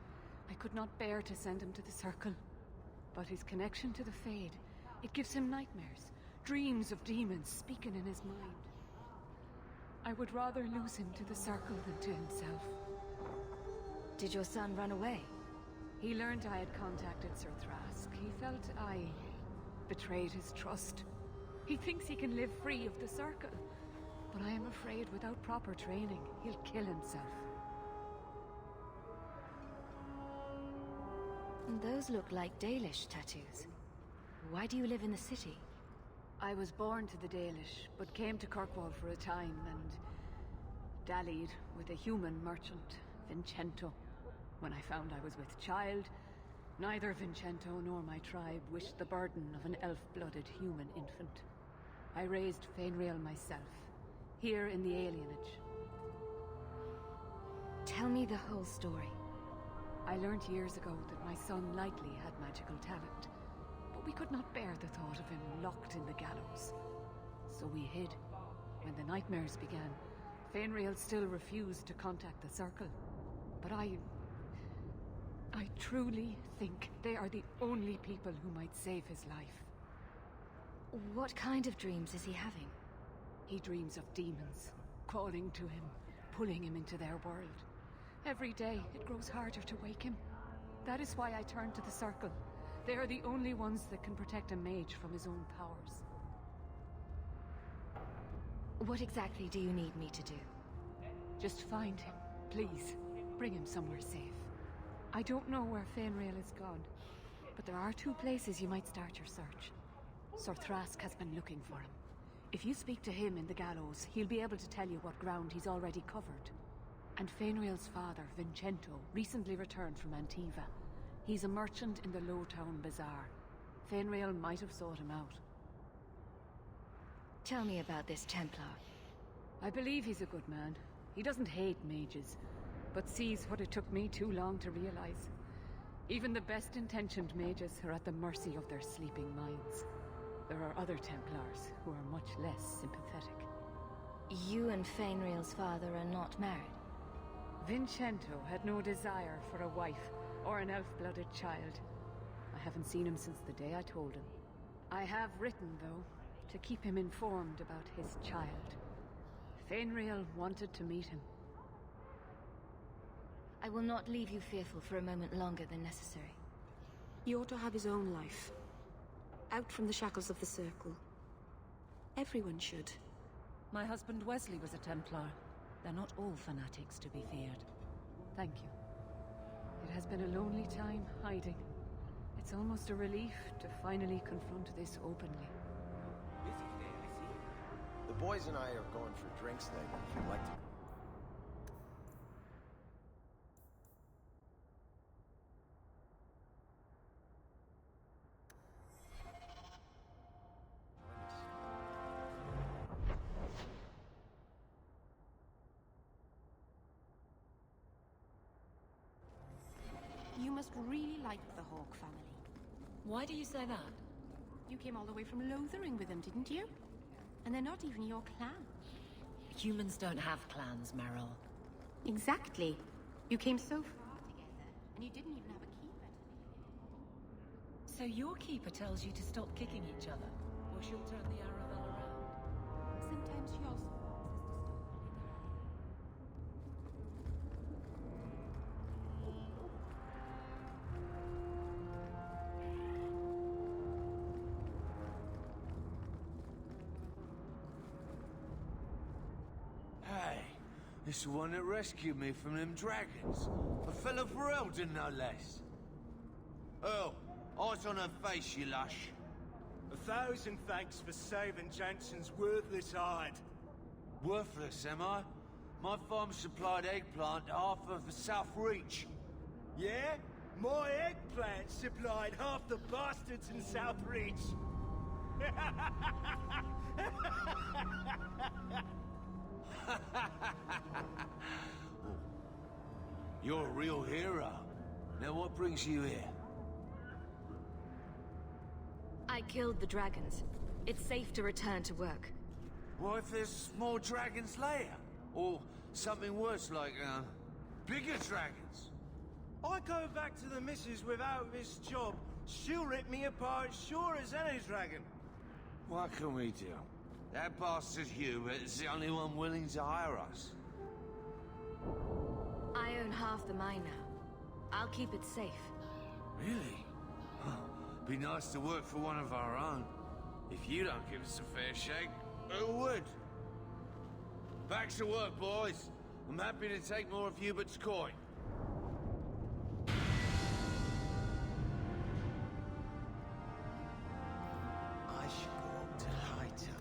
[SPEAKER 17] I could not bear to send him to the Circle. But his connection to the Fade, it gives him nightmares. Dreams of demons speaking in his mind. I would rather lose him to the Circle than to himself.
[SPEAKER 1] Did your son run away?
[SPEAKER 17] He learned I had contacted Sir Thrask. He felt I betrayed his trust. He thinks he can live free of the Circle. But I am afraid without proper training, he'll kill himself.
[SPEAKER 1] Those look like Dalish tattoos. Why do you live in the city?
[SPEAKER 17] I was born to the Dalish, but came to Kirkwall for a time and dallied with a human merchant, Vincento. When I found I was with child, neither Vincento nor my tribe wished the burden of an elf-blooded human infant. I raised Fainriel myself, here in the alienage.
[SPEAKER 1] Tell me the whole story.
[SPEAKER 17] I learned years ago that my son likely had magical talent, but we could not bear the thought of him locked in the gallows. So we hid. When the nightmares began, Fainriel still refused to contact the Circle. But I truly think they are the only people who might save his life.
[SPEAKER 1] What kind of dreams is he having?
[SPEAKER 17] He dreams of demons, calling to him, pulling him into their world. Every day, it grows harder to wake him. That is why I turned to the Circle. They are the only ones that can protect a mage from his own powers.
[SPEAKER 1] What exactly do you need me to do?
[SPEAKER 17] Just find him, please. Bring him somewhere safe. I don't know where Fainrail is gone, but there are 2 places you might start your search. Sir Thrask has been looking for him. If you speak to him in the gallows, he'll be able to tell you what ground he's already covered. And Fainrail's father, Vincento, recently returned from Antiva. He's a merchant in the Lowtown Bazaar. Fainrail might have sought him out.
[SPEAKER 1] Tell me about this Templar.
[SPEAKER 17] I believe he's a good man. He doesn't hate mages, but sees what it took me too long to realize. Even the best-intentioned mages are at the mercy of their sleeping minds. There are other Templars who are much less sympathetic.
[SPEAKER 1] You and Fainrail's father are not married?
[SPEAKER 17] Vincento had no desire for a wife or an elf-blooded child. I haven't seen him since the day I told him. I have written, though, to keep him informed about his child. Fainrail wanted to meet him.
[SPEAKER 1] I will not leave you fearful for a moment longer than necessary.
[SPEAKER 15] He ought to have his own life. Out from the shackles of the Circle. Everyone should.
[SPEAKER 5] My husband Wesley was a Templar. They're not all fanatics to be feared.
[SPEAKER 17] Thank you. It has been a lonely time hiding. It's almost a relief to finally confront this openly.
[SPEAKER 13] Busy day, I see. The boys and I are going for drinks later, if you'd like to.
[SPEAKER 15] You must really like the Hawk family.
[SPEAKER 5] Why do you say that?
[SPEAKER 15] You came all the way from Lothering with them, didn't you? And they're not even your clan.
[SPEAKER 5] Humans don't have clans, Meryl.
[SPEAKER 15] Exactly. You came so far together, and you didn't even have a keeper.
[SPEAKER 5] So your keeper tells you to stop kicking each other, or she'll turn the Aravel around.
[SPEAKER 15] Sometimes she also wants us to stop
[SPEAKER 3] Hey, this is the one that rescued me from them dragons. A fellow for Eldon, no less. Oh, eyes on her face, you lush.
[SPEAKER 19] 1,000 thanks for saving Jensen's worthless hide.
[SPEAKER 3] Worthless, am I? My farm supplied eggplant to half of the South Reach.
[SPEAKER 19] Yeah? My eggplant supplied half the bastards in South Reach.
[SPEAKER 3] You're a real hero. Now what brings you here?
[SPEAKER 1] I killed the dragons. It's safe to return to work.
[SPEAKER 3] What if there's more dragons later? Or something worse like, bigger dragons?
[SPEAKER 19] I go back to the missus without this job. She'll rip me apart sure as any dragon.
[SPEAKER 3] What can we do? That bastard Hubert is the only one willing to hire us.
[SPEAKER 1] I own half the mine now. I'll keep it safe.
[SPEAKER 3] Really? Be nice to work for one of our own. If you don't give us a fair shake, who would? Back to work, boys. I'm happy to take more of Hubert's coin.
[SPEAKER 13] I should go up to Hightown.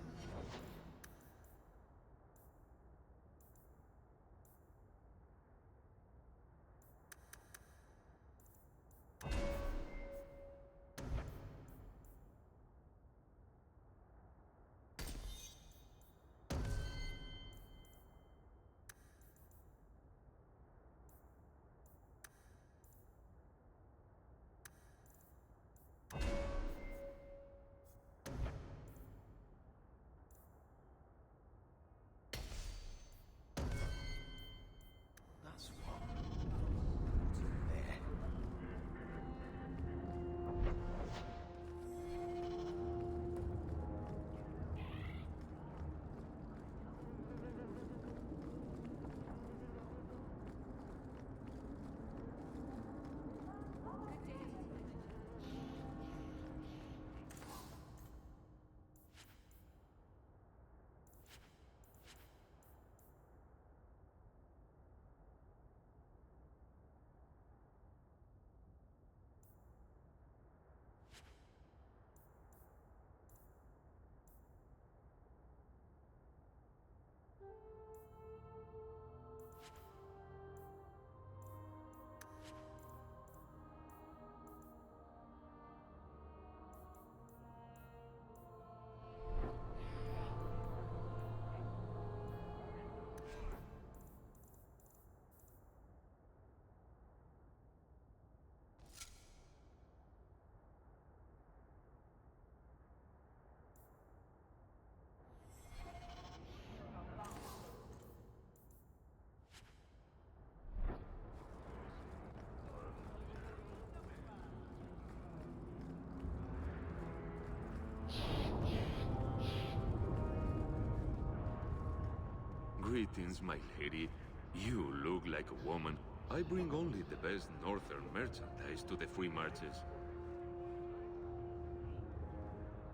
[SPEAKER 20] Greetings, my lady. You look like a woman. I bring only the best northern merchandise to the free marches.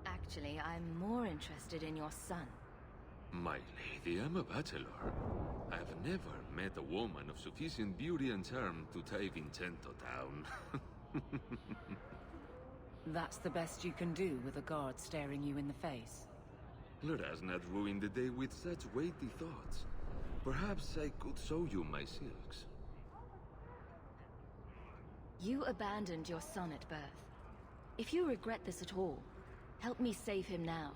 [SPEAKER 1] Actually, I'm more interested in your son.
[SPEAKER 20] My lady, I'm a bachelor. I've never met a woman of sufficient beauty and charm to tie Vincento down.
[SPEAKER 5] That's the best you can do with a guard staring you in the face.
[SPEAKER 20] Let us not ruin the day with such weighty thoughts. Perhaps I could show you my silks.
[SPEAKER 1] You abandoned your son at birth. If you regret this at all, help me save him now.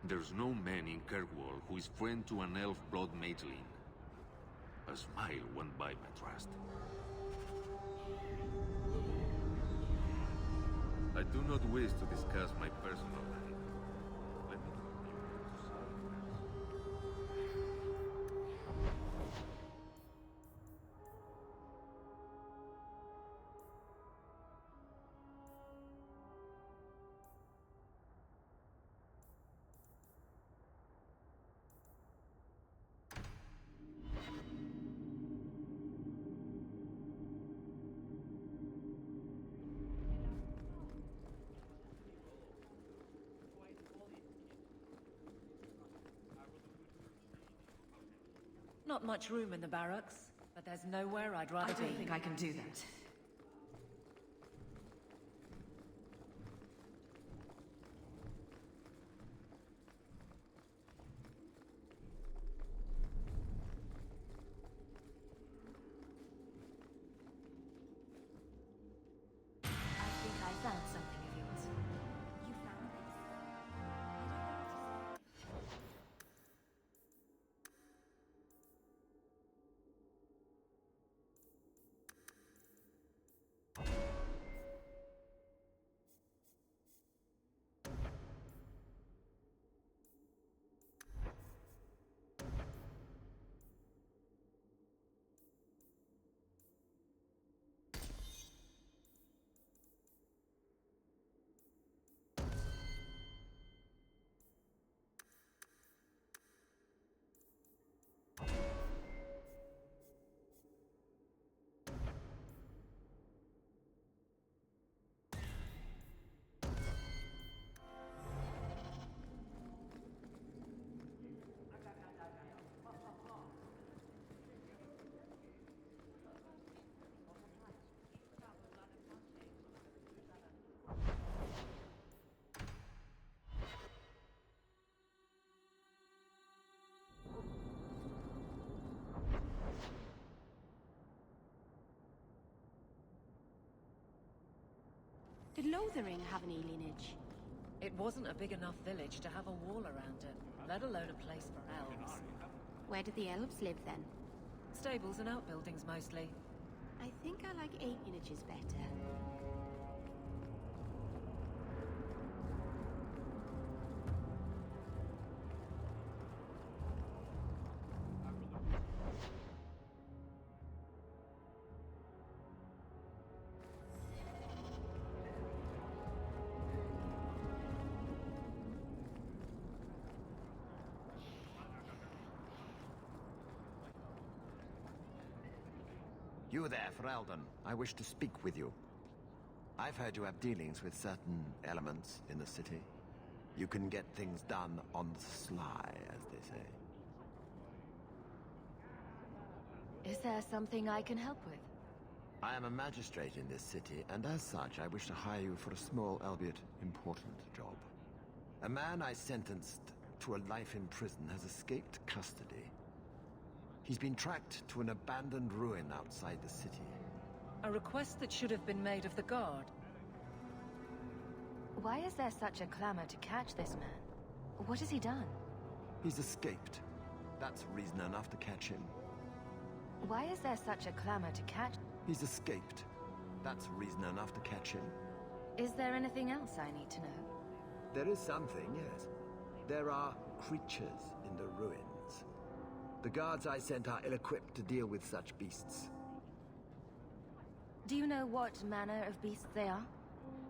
[SPEAKER 20] There's no man in Kirkwall who is friend to an elf blood mageling. A smile won't buy my trust. I do not wish to discuss my personal life. Let me
[SPEAKER 5] Not much room in the barracks, but there's nowhere I'd rather be.
[SPEAKER 2] I don't think I can do that.
[SPEAKER 1] I think I found something of yours. You found this?
[SPEAKER 15] Did Lothering have any lineage?
[SPEAKER 5] It wasn't a big enough village to have a wall around it, let alone a place for elves.
[SPEAKER 15] Where did the elves live then?
[SPEAKER 5] Stables and outbuildings mostly.
[SPEAKER 15] I think I like 8 lineages better.
[SPEAKER 13] You there, Ferelden. I wish to speak with you. I've heard you have dealings with certain elements in the city. You can get things done on the sly, as they say.
[SPEAKER 1] Is there something I can help with?
[SPEAKER 13] I am a magistrate in this city, and as such, I wish to hire you for a small, albeit important, job. A man I sentenced to a life in prison has escaped custody. He's been tracked to an abandoned ruin outside the city.
[SPEAKER 5] A request that should have been made of the guard.
[SPEAKER 1] Why is there such a clamor to catch this man? What has he done?
[SPEAKER 13] He's escaped. That's reason enough to catch him.
[SPEAKER 1] Why is there such a clamor to catch?
[SPEAKER 13] He's escaped. That's reason enough to catch him.
[SPEAKER 1] Is there anything else I need to know?
[SPEAKER 13] There is something, yes. There are creatures in the ruins. The guards I sent are ill-equipped to deal with such beasts.
[SPEAKER 1] Do you know what manner of beasts they are?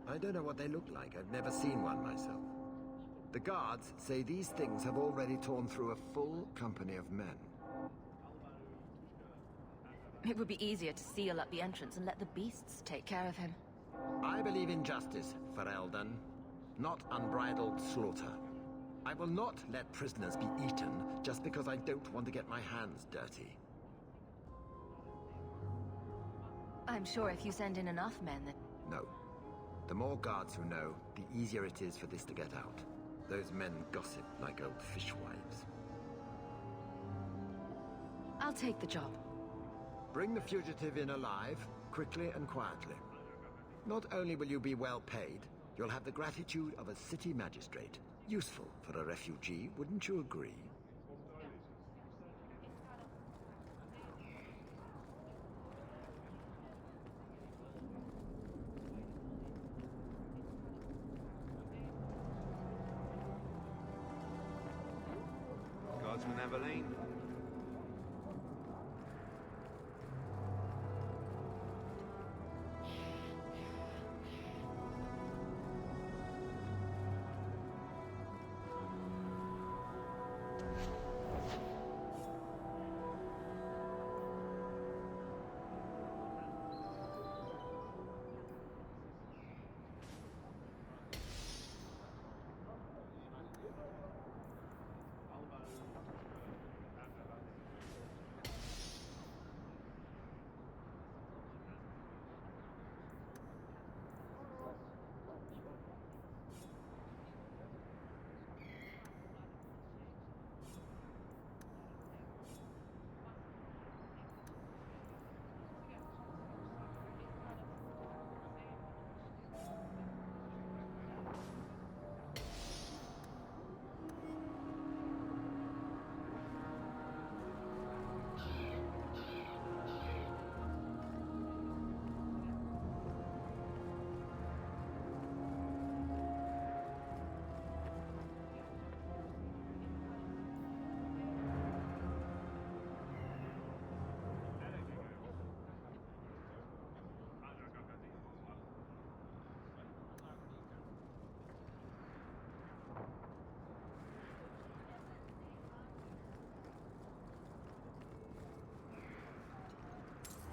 [SPEAKER 13] I don't know what they look like. I've never seen one myself. The guards say these things have already torn through a full company of men.
[SPEAKER 1] It would be easier to seal up the entrance and let the beasts take care of him.
[SPEAKER 13] I believe in justice, Ferelden, not unbridled slaughter. I will not let prisoners be eaten just because I don't want to get my hands dirty.
[SPEAKER 1] I'm sure if you send in enough men that...
[SPEAKER 13] No. The more guards who know, the easier it is for this to get out. Those men gossip like old fishwives.
[SPEAKER 1] I'll take the job.
[SPEAKER 13] Bring the fugitive in alive, quickly and quietly. Not only will you be well paid, you'll have the gratitude of a city magistrate. Useful for a refugee, wouldn't you agree?
[SPEAKER 3] Guardsman Aveline.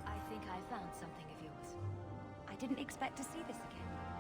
[SPEAKER 1] I think I found something of yours. I didn't expect to see this again.